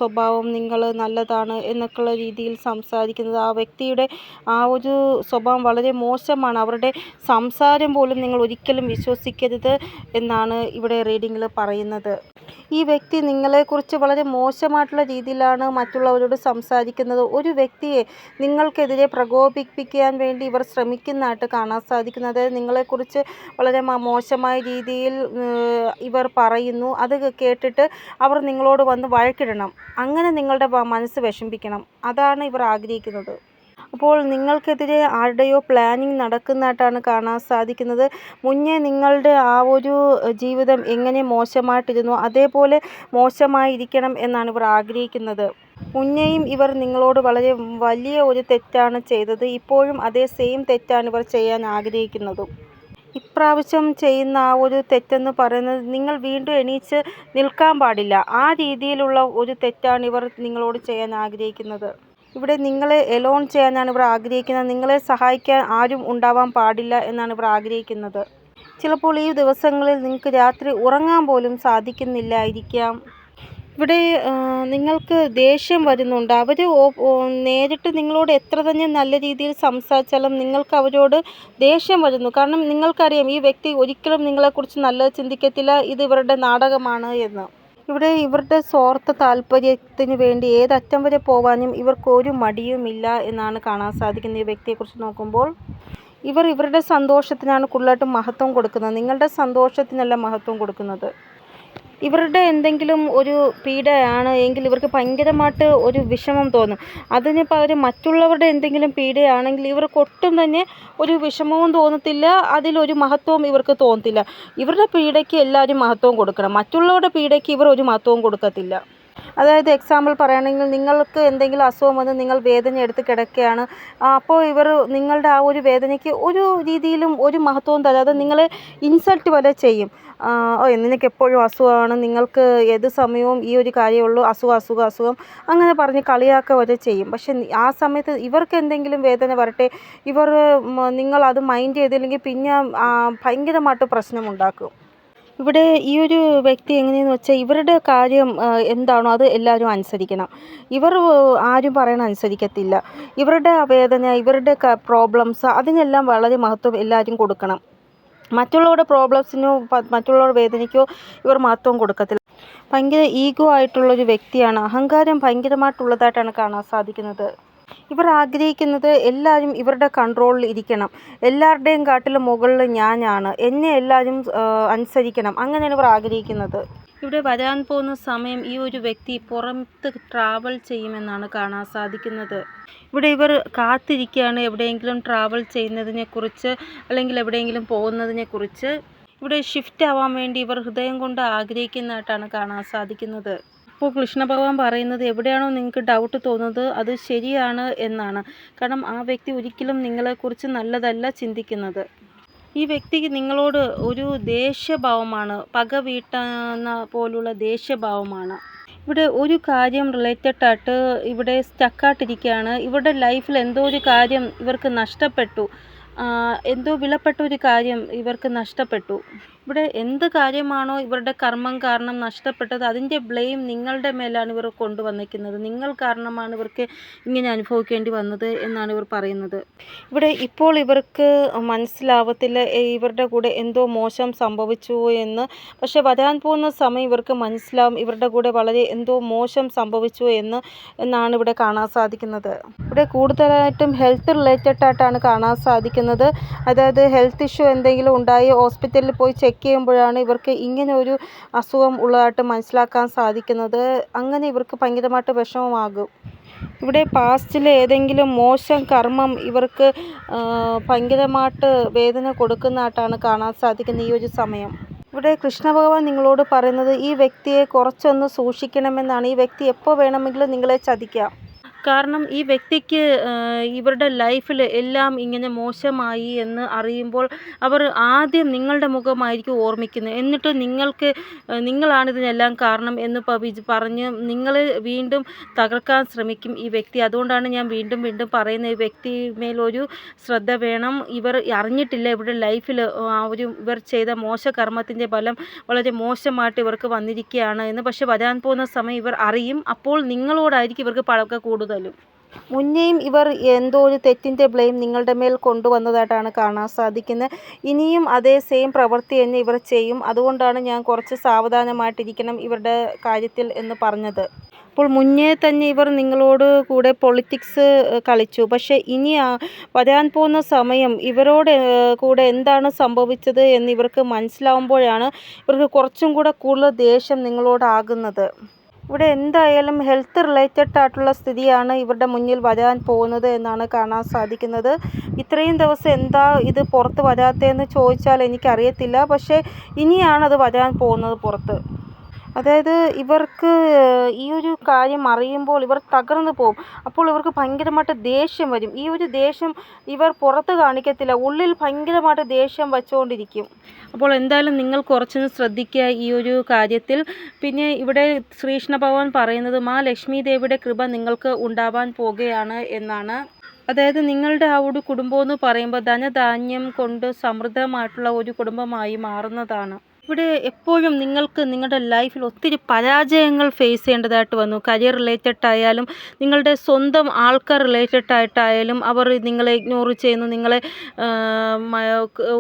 സ്വഭാവം നിങ്ങൾ നല്ലതാണ് എന്നൊക്കെയുള്ള രീതിയിൽ സംസാരിക്കുന്നത്, ആ വ്യക്തിയുടെ ആ ഒരു സ്വഭാവം വളരെ മോശമാണ്. അവരുടെ സംസാരം പോലും നിങ്ങൾ ഒരിക്കലും വിശ്വസിക്കരുത് എന്നാണ് ഇവിടെ റീഡിങ്ങിൽ പറയുന്നത്. ഈ വ്യക്തി നിങ്ങളെക്കുറിച്ച് വളരെ മോശമായിട്ടുള്ള രീതിയിലാണ് മറ്റുള്ളവരോട് സംസാരിക്കുന്നത്. ഒരു വ്യക്തിയെ നിങ്ങൾക്കെതിരെ പ്രകോപിപ്പിക്കാൻ വേണ്ടി ഇവർ ശ്രമിക്കുന്നതായിട്ട് കാണാൻ സാധിക്കുന്നത്. നിങ്ങളെക്കുറിച്ച് വളരെ മോശമായ രീതിയിൽ ഇവർ പറയുന്നു. അത് കേട്ടിട്ട് അവർ നിങ്ങളോട് വന്ന് വഴക്കിടണം, അങ്ങനെ നിങ്ങളുടെ മനസ്സ് വിഷമിപ്പിക്കണം. അതാണ് ഇവർ ആഗ്രഹിക്കുന്നത്. അപ്പോൾ നിങ്ങൾക്കെതിരെ ആരുടെയോ പ്ലാനിങ് നടക്കുന്നതായിട്ടാണ് കാണാൻ സാധിക്കുന്നത്. മുന്നേ നിങ്ങളുടെ ആ ഒരു ജീവിതം എങ്ങനെ മോശമായിട്ടിരുന്നു അതേപോലെ മോശമായിരിക്കണം എന്നാണ് ഇവർ ആഗ്രഹിക്കുന്നത്. മുന്നേയും ഇവർ നിങ്ങളോട് വളരെ വലിയ ഒരു തെറ്റാണ് ചെയ്തത്. ഇപ്പോഴും അതേ സെയിം തെറ്റാണ് ഇവർ ചെയ്യാൻ ആഗ്രഹിക്കുന്നതും. ഇപ്രാവശ്യം ചെയ്യുന്ന ആ ഒരു തെറ്റെന്ന് പറയുന്നത് നിങ്ങൾ വീണ്ടും എണീച്ച് നിൽക്കാൻ പാടില്ല, ആ രീതിയിലുള്ള ഒരു തെറ്റാണ് ഇവർ നിങ്ങളോട് ചെയ്യാൻ ആഗ്രഹിക്കുന്നത്. ഇവിടെ നിങ്ങളെ എലോൺ ചെയ്യാനാണ് ഇവർ ആഗ്രഹിക്കുന്നത്. നിങ്ങളെ സഹായിക്കാൻ ആരും ഉണ്ടാവാൻ പാടില്ല എന്നാണ് ഇവർ ആഗ്രഹിക്കുന്നത്. ചിലപ്പോൾ ഈ ദിവസങ്ങളിൽ നിങ്ങൾക്ക് രാത്രി ഉറങ്ങാൻ പോലും സാധിക്കുന്നില്ലായിരിക്കാം. ഇവിടെ നിങ്ങൾക്ക് ദേഷ്യം വരുന്നുണ്ട്. അവർ നേരിട്ട് നിങ്ങളോട് എത്ര തന്നെ നല്ല രീതിയിൽ സംസാരിച്ചാലും നിങ്ങൾക്ക് അവരോട് ദേഷ്യം വരുന്നു. കാരണം നിങ്ങൾക്കറിയാം ഈ വ്യക്തി ഒരിക്കലും നിങ്ങളെക്കുറിച്ച് നല്ലത് ചിന്തിക്കത്തില്ല, ഇത് ഇവരുടെ നാടകമാണ് എന്ന്. ഇവിടെ ഇവരുടെ സ്വാർത്ഥ താല്പര്യത്തിന് വേണ്ടി ഏതറ്റം വരെ പോവാനും ഇവർക്കൊരു മടിയുമില്ല എന്നാണ് കാണാൻ സാധിക്കുന്നത്. ഈ വ്യക്തിയെക്കുറിച്ച് നോക്കുമ്പോൾ ഇവർ ഇവരുടെ സന്തോഷത്തിനാണ് കൂടുതലായിട്ടും മഹത്വം കൊടുക്കുന്നത്, നിങ്ങളുടെ സന്തോഷത്തിനല്ല മഹത്വം കൊടുക്കുന്നത്. ഇവരുടെ എന്തെങ്കിലും ഒരു പീഡയാണ് എങ്കിൽ ഇവർക്ക് ഭയങ്കരമായിട്ട് ഒരു വിഷമം തോന്നും. അതിന് പകരം മറ്റുള്ളവരുടെ എന്തെങ്കിലും പീഡയാണെങ്കിൽ ഇവർക്ക് ഒട്ടും തന്നെ ഒരു വിഷമവും തോന്നത്തില്ല, അതിലൊരു മഹത്വവും ഇവർക്ക് തോന്നത്തില്ല. ഇവരുടെ പീഡയ്ക്ക് എല്ലാവരും മഹത്വവും കൊടുക്കണം, മറ്റുള്ളവരുടെ പീഡയ്ക്ക് ഇവർ ഒരു മഹത്വവും കൊടുക്കത്തില്ല. അതായത് എക്സാമ്പിൾ പറയുകയാണെങ്കിൽ നിങ്ങൾക്ക് എന്തെങ്കിലും അസുഖം വന്ന് നിങ്ങൾ വേദന എടുത്ത് കിടക്കുകയാണ്, അപ്പോൾ ഇവർ നിങ്ങളുടെ ആ ഒരു വേദനയ്ക്ക് ഒരു രീതിയിലും ഒരു മഹത്വവും തരാതെ നിങ്ങളെ ഇൻസൾട്ട് വരെ ചെയ്യും. നിനക്ക് എപ്പോഴും അസുഖമാണ്, നിങ്ങൾക്ക് ഏത് സമയവും ഈ ഒരു കാര്യമുള്ളൂ, അസുഖം അങ്ങനെ പറഞ്ഞ് കളിയാക്കുക വരെ ചെയ്യും. പക്ഷെ ആ സമയത്ത് ഇവർക്ക് എന്തെങ്കിലും വേദന വരട്ടെ, നിങ്ങൾ അത് മൈൻഡ് ചെയ്തില്ലെങ്കിൽ പിന്നെ ഭയങ്കരമായിട്ട് പ്രശ്നമുണ്ടാക്കും. ഇവിടെ ഈ ഒരു വ്യക്തി എങ്ങനെയെന്ന് വെച്ചാൽ ഇവരുടെ കാര്യം എന്താണോ അത് എല്ലാവരും അനുസരിക്കണം. ഇവർ ആരും പറയണ അനുസരിക്കത്തില്ല. ഇവരുടെ വേദന, ഇവരുടെ പ്രോബ്ലംസ് അതിനെല്ലാം വളരെ മഹത്വം എല്ലാവരും കൊടുക്കണം. മറ്റുള്ളവരുടെ പ്രോബ്ലംസിനോ മറ്റുള്ളവരുടെ വേദനയ്ക്കോ ഇവർ മഹത്വം കൊടുക്കത്തില്ല. ഭയങ്കര ഈഗോ ആയിട്ടുള്ളൊരു വ്യക്തിയാണ്, അഹങ്കാരം ഭയങ്കരമായിട്ടുള്ളതായിട്ടാണ് കാണാൻ സാധിക്കുന്നത്. ഇവർ ആഗ്രഹിക്കുന്നത് എല്ലാവരും ഇവരുടെ കൺട്രോളിൽ ഇരിക്കണം, എല്ലാവരുടെയും കാട്ടിലും മുകളിൽ ഞാനാണ്, എന്നെ എല്ലാവരും അനുസരിക്കണം, അങ്ങനെയാണ് ഇവർ ആഗ്രഹിക്കുന്നത്. ഇവിടെ വരാൻ പോകുന്ന സമയം ഈ ഒരു വ്യക്തി പുറത്ത് ട്രാവൽ ചെയ്യുമെന്നാണ് കാണാൻ സാധിക്കുന്നത്. ഇവിടെ ഇവർ കാത്തിരിക്കുകയാണ് എവിടെയെങ്കിലും ട്രാവൽ ചെയ്യുന്നതിനെക്കുറിച്ച്, അല്ലെങ്കിൽ എവിടെയെങ്കിലും പോകുന്നതിനെക്കുറിച്ച്. ഇവിടെ ഷിഫ്റ്റ് ആവാൻ വേണ്ടി ഇവർ ഹൃദയം കൊണ്ട് ആഗ്രഹിക്കുന്നതായിട്ടാണ് കാണാൻ സാധിക്കുന്നത്. അപ്പോൾ കൃഷ്ണ ഭഗവാൻ പറയുന്നത് എവിടെയാണോ നിങ്ങൾക്ക് ഡൗട്ട് തോന്നുന്നത് അത് ശരിയാണ് എന്നാണ്. കാരണം ആ വ്യക്തി ഒരിക്കലും നിങ്ങളെക്കുറിച്ച് നല്ലതല്ല ചിന്തിക്കുന്നത്. ഈ വ്യക്തിക്ക് നിങ്ങളോട് ഒരു ദേഷ്യഭാവമാണ്, പക വീട്ടുന്ന പോലുള്ള ദേഷ്യഭാവമാണ്. ഇവിടെ ഒരു കാര്യം റിലേറ്റഡ് ആയിട്ട് ഇവിടെ സ്റ്റക്കായിട്ടിരിക്കുകയാണ്. ഇവരുടെ ലൈഫിൽ എന്തോ ഒരു കാര്യം ഇവർക്ക് നഷ്ടപ്പെട്ടു. എന്തോ വിലപ്പെട്ട ഒരു കാര്യം ഇവർക്ക് നഷ്ടപ്പെട്ടു. ഇവിടെ എന്ത് കാര്യമാണോ ഇവരുടെ കർമ്മം കാരണം നഷ്ടപ്പെട്ടത്, അതിൻ്റെ ബ്ലെയിം നിങ്ങളുടെ മേലാണ് ഇവർ കൊണ്ടുവന്നിരിക്കുന്നത്. നിങ്ങൾ കാരണമാണ് ഇവർക്ക് ഇങ്ങനെ അനുഭവിക്കേണ്ടി വന്നത് എന്നാണ് ഇവർ പറയുന്നത്. ഇവിടെ ഇപ്പോൾ ഇവർക്ക് മനസ്സിലാവത്തില്ല ഇവരുടെ കൂടെ എന്തോ മോശം സംഭവിച്ചു എന്ന്. പക്ഷെ വരാൻ പോകുന്ന സമയം ഇവർക്ക് മനസ്സിലാവും ഇവരുടെ കൂടെ വളരെ എന്തോ മോശം സംഭവിച്ചു എന്നാണ് ഇവിടെ കാണാൻ സാധിക്കുന്നത്. ഇവിടെ കൂടുതലായിട്ടും ഹെൽത്ത് റിലേറ്റഡ് ആയിട്ടാണ് കാണാൻ സാധിക്കുന്നത്. അതായത് ഹെൽത്ത് ഇഷ്യൂ എന്തെങ്കിലും ഉണ്ടായി ഹോസ്പിറ്റലിൽ പോയി ചെക്ക് ചെയ്യുമ്പോഴാണ് ഇവർക്ക് ഇങ്ങനെ ഒരു അസുഖം ഉള്ളതായിട്ട് മനസ്സിലാക്കാൻ സാധിക്കുന്നത്. അങ്ങനെ ഇവർക്ക് ഭയങ്കരമായിട്ട് വിഷമമാകും. ഇവിടെ പാസ്റ്റിൽ ഏതെങ്കിലും മോശം കർമ്മം ഇവർക്ക് ഭയങ്കരമായിട്ട് വേദന കൊടുക്കുന്നതായിട്ടാണ് കാണാൻ സാധിക്കുന്നത് ഈ ഒരു സമയം. ഇവിടെ കൃഷ്ണ ഭഗവാൻ നിങ്ങളോട് പറയുന്നത് ഈ വ്യക്തിയെ കുറച്ചൊന്ന് സൂക്ഷിക്കണമെന്നാണ്. ഈ വ്യക്തി എപ്പോൾ വേണമെങ്കിലും നിങ്ങളെ ചതിക്കാം. കാരണം ഈ വ്യക്തിക്ക് ഇവരുടെ ലൈഫിൽ എല്ലാം ഇങ്ങനെ മോശമായി എന്ന് അറിയുമ്പോൾ അവർ ആദ്യം നിങ്ങളുടെ മുഖമായിരിക്കും ഓർമ്മിക്കുന്നത്. എന്നിട്ട് നിങ്ങളാണിതിനെല്ലാം കാരണം എന്ന് പറഞ്ഞ് നിങ്ങളെ വീണ്ടും തകർക്കാൻ ശ്രമിക്കും ഈ വ്യക്തി. അതുകൊണ്ടാണ് ഞാൻ വീണ്ടും വീണ്ടും പറയുന്നത്, ഈ വ്യക്തി മേലൊരു ശ്രദ്ധ വേണം. ഇവർ അറിഞ്ഞിട്ടില്ല ഇവരുടെ ലൈഫിൽ ഇവർ ചെയ്ത മോശകർമ്മത്തിൻ്റെ ഫലം വളരെ മോശമായിട്ട് ഇവർക്ക് വന്നിരിക്കുകയാണ് എന്ന്. പക്ഷെ വരാൻ പോകുന്ന സമയം ഇവർ അറിയും. അപ്പോൾ നിങ്ങളോടായിരിക്കും ഇവർക്ക് പഴക്കം കൂടുതലും. മുന്നേയും ഇവർ എന്തോ ഒരു തെറ്റിൻ്റെ ബ്ലെയിം നിങ്ങളുടെ മേൽ കൊണ്ടുവന്നതായിട്ടാണ് കാണാൻ സാധിക്കുന്നത്. ഇനിയും അതേ സെയിം പ്രവൃത്തി തന്നെ ഇവർ ചെയ്യും. അതുകൊണ്ടാണ് ഞാൻ കുറച്ച് സാവധാനമായിട്ടിരിക്കണം ഇവരുടെ കാര്യത്തിൽ എന്ന് പറഞ്ഞത്. അപ്പോൾ മുന്നേ തന്നെ ഇവർ നിങ്ങളോട് കൂടെ പൊളിറ്റിക്സ് കളിച്ചു. പക്ഷേ ഇനി വരാൻ പോകുന്ന സമയം ഇവരോട് കൂടെ എന്താണ് സംഭവിച്ചത് എന്ന് ഇവർക്ക് മനസ്സിലാവുമ്പോഴാണ് ഇവർക്ക് കുറച്ചും കൂടെ കൂടുതൽ ദേഷ്യം നിങ്ങളോടാകുന്നത്. ഇവിടെ എന്തായാലും ഹെൽത്ത് റിലേറ്റഡ് ആയിട്ടുള്ള സ്ഥിതിയാണ് ഇവരുടെ മുന്നിൽ വരാൻ പോകുന്നത് എന്നാണ് കാണാൻ സാധിക്കുന്നത്. ഇത്രയും ദിവസം എന്താ ഇത് പുറത്ത് വരാത്തതെന്ന് ചോദിച്ചാൽ എനിക്കറിയത്തില്ല. പക്ഷേ ഇനിയാണത് വരാൻ പോകുന്നത് പുറത്ത്. അതായത് ഇവർക്ക് ഈ ഒരു കാര്യം അറിയുമ്പോൾ ഇവർ തകർന്നു പോകും. അപ്പോൾ ഇവർക്ക് ഭയങ്കരമായിട്ട് ദേഷ്യം വരും. ഈ ഒരു ദേഷ്യം ഇവർ പുറത്ത് കാണിക്കത്തില്ല, ഉള്ളിൽ ഭയങ്കരമായിട്ട് ദേഷ്യം വച്ചുകൊണ്ടിരിക്കും. അപ്പോൾ എന്തായാലും നിങ്ങൾ കുറച്ചൊന്ന് ശ്രദ്ധിക്കുക ഈ ഒരു കാര്യത്തിൽ. പിന്നെ ഇവിടെ ശ്രീകൃഷ്ണ ഭഗവാൻ പറയുന്നത് മാ ലക്ഷ്മി ദേവിയുടെ കൃപ നിങ്ങൾക്ക് ഉണ്ടാവാൻ പോകുകയാണ് എന്നാണ്. അതായത് നിങ്ങളുടെ ആ ഒരു കുടുംബം എന്ന് പറയുമ്പോൾ ധനധാന്യം കൊണ്ട് സമൃദ്ധമായിട്ടുള്ള ഒരു കുടുംബമായി മാറുന്നതാണ്. ഇവിടെ എപ്പോഴും നിങ്ങൾക്ക് നിങ്ങളുടെ ലൈഫിൽ ഒത്തിരി പരാജയങ്ങൾ ഫേസ് ചെയ്യേണ്ടതായിട്ട് വന്നു. കരിയർ റിലേറ്റഡ് ആയാലും നിങ്ങളുടെ സ്വന്തം ആൾക്കാർ റിലേറ്റഡ് ആയിട്ടായാലും അവർ നിങ്ങളെ ഇഗ്നോർ ചെയ്യുന്നു, നിങ്ങളെ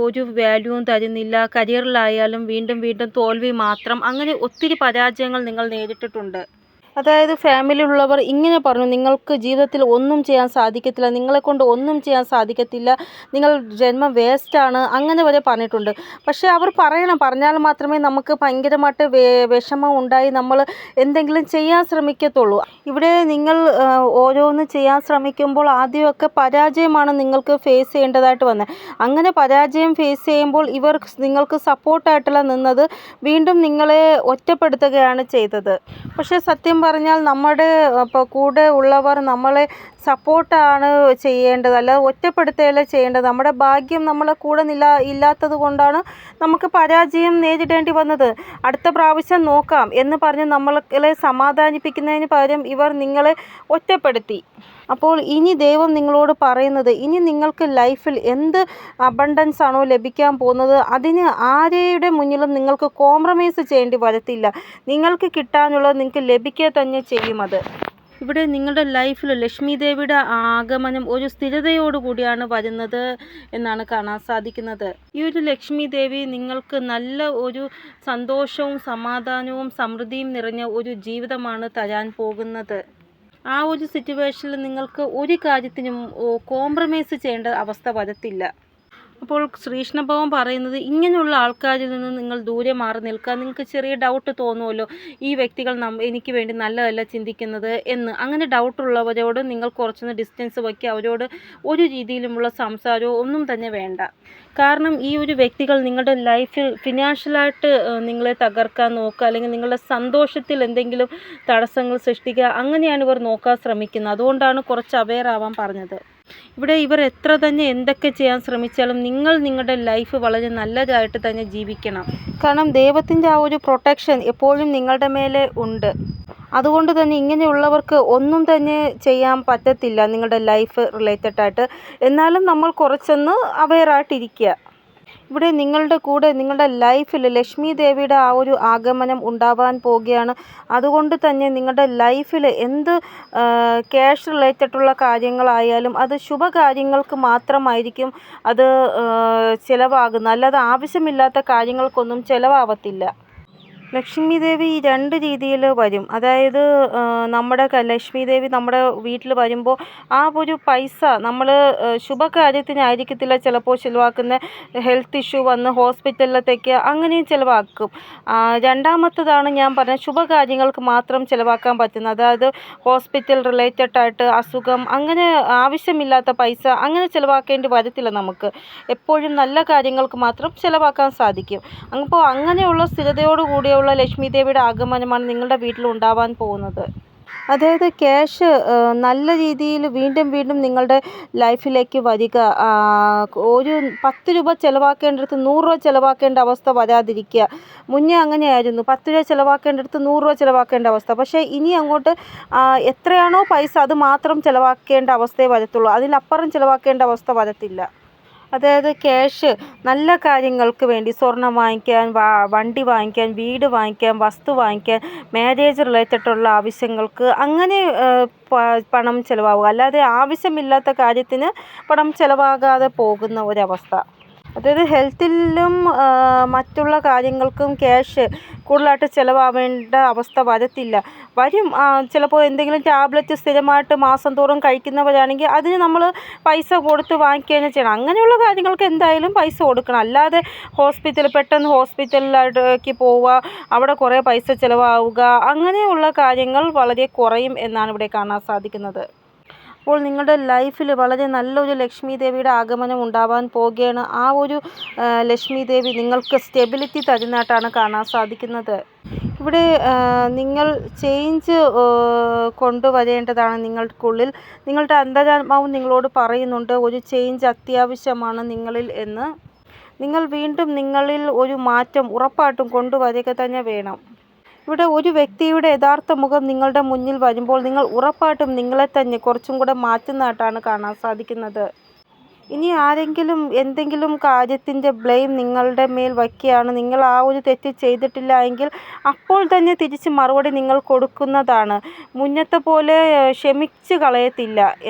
ഒരു വാല്യൂവും തരുന്നില്ല. കരിയറിലായാലും വീണ്ടും വീണ്ടും തോൽവി മാത്രം. അങ്ങനെ ഒത്തിരി പരാജയങ്ങൾ നിങ്ങൾ നേരിട്ടിട്ടുണ്ട്. അതായത് ഫാമിലിയിലുള്ളവർ ഇങ്ങനെ പറഞ്ഞു, നിങ്ങൾക്ക് ജീവിതത്തിൽ ഒന്നും ചെയ്യാൻ സാധിക്കത്തില്ല, നിങ്ങളെക്കൊണ്ട് ഒന്നും ചെയ്യാൻ സാധിക്കത്തില്ല, നിങ്ങൾ ജന്മം വേസ്റ്റാണ്, അങ്ങനെ വരെ പറഞ്ഞിട്ടുണ്ട്. പക്ഷേ അവർ പറഞ്ഞാൽ മാത്രമേ നമുക്ക് ഭയങ്കരമായിട്ട് വിഷമം ഉണ്ടായി നമ്മൾ എന്തെങ്കിലും ചെയ്യാൻ ശ്രമിക്കത്തുള്ളൂ. ഇവിടെ നിങ്ങൾ ഓരോന്ന് ചെയ്യാൻ ശ്രമിക്കുമ്പോൾ ആദ്യമൊക്കെ പരാജയമാണ് നിങ്ങൾക്ക് ഫേസ് ചെയ്യേണ്ടതായിട്ട് വന്നത്. അങ്ങനെ പരാജയം ഫേസ് ചെയ്യുമ്പോൾ ഇവർ നിങ്ങൾക്ക് സപ്പോർട്ടായിട്ടുള്ള നിന്നത് വീണ്ടും നിങ്ങളെ ഒറ്റപ്പെടുത്തുകയാണ് ചെയ്തത്. പക്ഷേ സത്യം പറഞ്ഞാൽ നമ്മുടെ കൂടെ ഉള്ളവർ നമ്മളെ സപ്പോർട്ടാണ് ചെയ്യേണ്ടത്, അല്ലാതെ ഒറ്റപ്പെടുത്തുകയല്ല ചെയ്യേണ്ടത്. നമ്മുടെ ഭാഗ്യം നമ്മളെ കൂടെ ഇല്ലാത്തത് കൊണ്ടാണ് നമുക്ക് പരാജയം നേരിടേണ്ടി വന്നത്. അടുത്ത പ്രാവശ്യം നോക്കാം എന്ന് പറഞ്ഞ് നമ്മളെ സമാധാനിപ്പിക്കുന്നതിന് പകരം ഇവർ നിങ്ങളെ ഒറ്റപ്പെടുത്തി. അപ്പോൾ ഇനി ദൈവം നിങ്ങളോട് പറയുന്നത്, ഇനി നിങ്ങൾക്ക് ലൈഫിൽ എന്ത് അബണ്ടൻസ് ആണോ ലഭിക്കാൻ പോകുന്നത് അതിന് ആരുടെ മുന്നിലും നിങ്ങൾക്ക് കോംപ്രമൈസ് ചെയ്യേണ്ടി വരത്തില്ല. നിങ്ങൾക്ക് കിട്ടാനുള്ളത് നിങ്ങൾക്ക് ലഭിക്കുക തന്നെ ചെയ്യും. അത് ഇവിടെ നിങ്ങളുടെ ലൈഫിൽ ലക്ഷ്മി ദേവിയുടെ ആഗമനം ഒരു സ്ഥിരതയോടുകൂടിയാണ് വരുന്നത് എന്നാണ് കാണാൻ സാധിക്കുന്നത്. ഈ ഒരു ലക്ഷ്മി ദേവി നിങ്ങൾക്ക് നല്ല ഒരു സന്തോഷവും സമാധാനവും സമൃദ്ധിയും നിറഞ്ഞ ഒരു ജീവിതമാണ് തരാൻ പോകുന്നത്. ആ ഒരു സിറ്റുവേഷനിൽ നിങ്ങൾക്ക് ഒരു കാര്യത്തിനും കോംപ്രമൈസ് ചെയ്യേണ്ട അവസ്ഥ വരത്തില്ല. അപ്പോൾ ശ്രീകൃഷ്ണ ഭഗവാൻ പറയുന്നത്, ഇങ്ങനെയുള്ള ആൾക്കാരിൽ നിന്ന് നിങ്ങൾ ദൂരെ മാറി നിൽക്കുക. നിങ്ങൾക്ക് ചെറിയ ഡൗട്ട് തോന്നുമല്ലോ, ഈ വ്യക്തികൾ എനിക്ക് വേണ്ടി നല്ലതല്ല ചിന്തിക്കുന്നത് എന്ന്. അങ്ങനെ ഡൗട്ടുള്ളവരോട് നിങ്ങൾ കുറച്ചൊന്ന് ഡിസ്റ്റൻസ് വയ്ക്കുക. അവരോട് ഒരു രീതിയിലുമുള്ള സംസാരമോ ഒന്നും തന്നെ വേണ്ട. കാരണം ഈ ഒരു വ്യക്തികൾ നിങ്ങളുടെ ലൈഫിൽ ഫിനാൻഷ്യലായിട്ട് നിങ്ങളെ തകർക്കാൻ നോക്കുക, അല്ലെങ്കിൽ നിങ്ങളുടെ സന്തോഷത്തിൽ എന്തെങ്കിലും തടസ്സങ്ങൾ സൃഷ്ടിക്കുക, അങ്ങനെയാണ് ഇവർ നോക്കാൻ ശ്രമിക്കുന്നത്. അതുകൊണ്ടാണ് കുറച്ച് അവെയർ ആവാൻ പറഞ്ഞത്. ഇവിടെ ഇവർ എത്ര തന്നെ എന്തൊക്കെ ചെയ്യാൻ ശ്രമിച്ചാലും നിങ്ങൾ നിങ്ങളുടെ ലൈഫ് വളരെ നല്ലതായിട്ട് തന്നെ ജീവിക്കണം. കാരണം ദൈവത്തിൻ്റെ ആ ഒരു പ്രൊട്ടക്ഷൻ എപ്പോഴും നിങ്ങളുടെ മേലെ ഉണ്ട്. അതുകൊണ്ട് തന്നെ ഇങ്ങനെയുള്ളവർക്ക് ഒന്നും തന്നെ ചെയ്യാൻ പറ്റത്തില്ല നിങ്ങളുടെ ലൈഫ് റിലേറ്റഡായിട്ട്. എന്നാലും നമ്മൾ കുറച്ചൊന്ന് അവെയറായിട്ടിരിക്കുക. ഇവിടെ നിങ്ങളുടെ കൂടെ നിങ്ങളുടെ ലൈഫിൽ ലക്ഷ്മി ദേവിയുടെ ആ ഒരു ആഗമനം ഉണ്ടാവാൻ പോവുകയാണ്. അതുകൊണ്ട് തന്നെ നിങ്ങളുടെ ലൈഫിൽ എന്ത് ക്യാഷ് റിലേറ്റഡുള്ള കാര്യങ്ങളായാലും അത് ശുഭകാര്യങ്ങൾക്ക് മാത്രമായിരിക്കും അത് ചിലവാകുന്നത്. അല്ലാതെ ആവശ്യമില്ലാത്ത കാര്യങ്ങൾക്കൊന്നും ചിലവാവത്തില്ല. ലക്ഷ്മി ദേവി 2 രീതിയിൽ വരും. അതായത് നമ്മുടെ ലക്ഷ്മി ദേവി നമ്മുടെ വീട്ടിൽ വരുമ്പോൾ ആ ഒരു പൈസ നമ്മൾ ശുഭകാര്യത്തിനായിരിക്കത്തില്ല ചിലപ്പോൾ ചിലവാക്കുന്നത്. ഹെൽത്ത് ഇഷ്യൂ വന്ന് ഹോസ്പിറ്റലിലത്തേക്ക് അങ്ങനെയും ചിലവാക്കും. രണ്ടാമത്തതാണ് ഞാൻ പറഞ്ഞ ശുഭകാര്യങ്ങൾക്ക് മാത്രം ചിലവാക്കാൻ പറ്റുന്നത്. അതായത് ഹോസ്പിറ്റൽ റിലേറ്റഡായിട്ട് അസുഖം അങ്ങനെ ആവശ്യമില്ലാത്ത പൈസ അങ്ങനെ ചിലവാക്കേണ്ടി വരത്തില്ല നമുക്ക്. എപ്പോഴും നല്ല കാര്യങ്ങൾക്ക് മാത്രം ചിലവാക്കാൻ സാധിക്കും. അപ്പോൾ അങ്ങനെയുള്ള സ്ഥിരതയോട് കൂടിയുള്ള ലക്ഷ്മി ദേവിയുടെ ആഗമനമാണ് നിങ്ങളുടെ വീട്ടിൽ ഉണ്ടാവാൻ പോകുന്നത്. അതായത് ക്യാഷ് നല്ല രീതിയിൽ വീണ്ടും വീണ്ടും നിങ്ങളുടെ ലൈഫിലേക്ക് വരിക. ഒരു 10 രൂപ ചിലവാക്കേണ്ടടുത്ത് 100 രൂപ ചിലവാക്കേണ്ട അവസ്ഥ വരാതിരിക്കുക. മുന്നേ അങ്ങനെയായിരുന്നു, 10 രൂപ ചിലവാക്കേണ്ടടുത്ത് 100 രൂപ ചിലവാക്കേണ്ട അവസ്ഥ. പക്ഷേ ഇനി അങ്ങോട്ട് എത്രയാണോ പൈസ അത് മാത്രം ചിലവാക്കേണ്ട അവസ്ഥയെ വരത്തുള്ളൂ. അതിലപ്പുറം ചിലവാക്കേണ്ട അവസ്ഥ വരത്തില്ല. അതായത് ക്യാഷ് നല്ല കാര്യങ്ങൾക്ക് വേണ്ടി സ്വർണം വാങ്ങിക്കാൻ, വണ്ടി വാങ്ങിക്കാൻ, വീട് വാങ്ങിക്കാൻ, വസ്തു വാങ്ങിക്കാൻ, മാരേജ് റിലേറ്റഡുള്ള ആവശ്യങ്ങൾക്ക് അങ്ങനെ പണം ചിലവാവുക. അല്ലാതെ ആവശ്യമില്ലാത്ത കാര്യത്തിന് പണം ചിലവാകാതെ പോകുന്ന ഒരവസ്ഥ. അതായത് ഹെൽത്തിലും മറ്റുള്ള കാര്യങ്ങൾക്കും ക്യാഷ് കൂടുതലായിട്ട് ചിലവാവേണ്ട അവസ്ഥ വരത്തില്ല. വരും. ചിലപ്പോൾ എന്തെങ്കിലും ടാബ്ലറ്റ് സ്ഥിരമായിട്ട് മാസം തോറും കഴിക്കുന്നവരാണെങ്കിൽ അതിന് നമ്മൾ പൈസ കൊടുത്ത് വാങ്ങിക്കുകയാണ് ചെയ്യണം. അങ്ങനെയുള്ള കാര്യങ്ങൾക്ക് എന്തായാലും പൈസ കൊടുക്കണം. അല്ലാതെ പെട്ടെന്ന് ഹോസ്പിറ്റലിലേക്ക് പോവുക, അവിടെ കുറേ പൈസ ചിലവാവുക, അങ്ങനെയുള്ള കാര്യങ്ങൾ വളരെ കുറയും എന്നാണ് ഇവിടെ കാണാൻ സാധിക്കുന്നത്. അപ്പോൾ നിങ്ങളുടെ ലൈഫിൽ വളരെ നല്ലൊരു ലക്ഷ്മി ദേവിയുടെ ആഗമനം ഉണ്ടാവാൻ പോവുകയാണ്. ആ ഒരു ലക്ഷ്മി ദേവി നിങ്ങൾക്ക് സ്റ്റെബിലിറ്റി തരുന്നതായിട്ടാണ് കാണാൻ സാധിക്കുന്നത്. ഇവിടെ നിങ്ങൾ ചേഞ്ച് കൊണ്ടുവരേണ്ടതാണ് നിങ്ങൾക്കുള്ളിൽ. നിങ്ങളുടെ അന്തരാത്മാവും നിങ്ങളോട് പറയുന്നുണ്ട് ഒരു ചേഞ്ച് അത്യാവശ്യമാണ് നിങ്ങളിൽ എന്ന്. നിങ്ങൾ വീണ്ടും നിങ്ങളിൽ ഒരു മാറ്റം ഉറപ്പായിട്ടും കൊണ്ടുവരിക തന്നെ വേണം. ഇവിടെ ഒരു വ്യക്തിയുടെ യഥാർത്ഥ മുഖം നിങ്ങളുടെ മുന്നിൽ വരുമ്പോൾ നിങ്ങൾ ഉറപ്പായിട്ടും നിങ്ങളെ തന്നെ കുറച്ചും കൂടെ മാറ്റുന്നതായിട്ടാണ് കാണാൻ സാധിക്കുന്നത്. ഇനി ആരെങ്കിലും എന്തെങ്കിലും കാര്യത്തിൻ്റെ ബ്ലെയിം നിങ്ങളുടെ മേൽ വയ്ക്കുകയാണ്, നിങ്ങൾ ആ ഒരു തെറ്റ് ചെയ്തിട്ടില്ല എങ്കിൽ അപ്പോൾ തന്നെ തിരിച്ച് മറുപടി നിങ്ങൾ കൊടുക്കുന്നതാണ്. മുന്നത്തെ പോലെ ക്ഷമിച്ച് കളയത്തില്ല.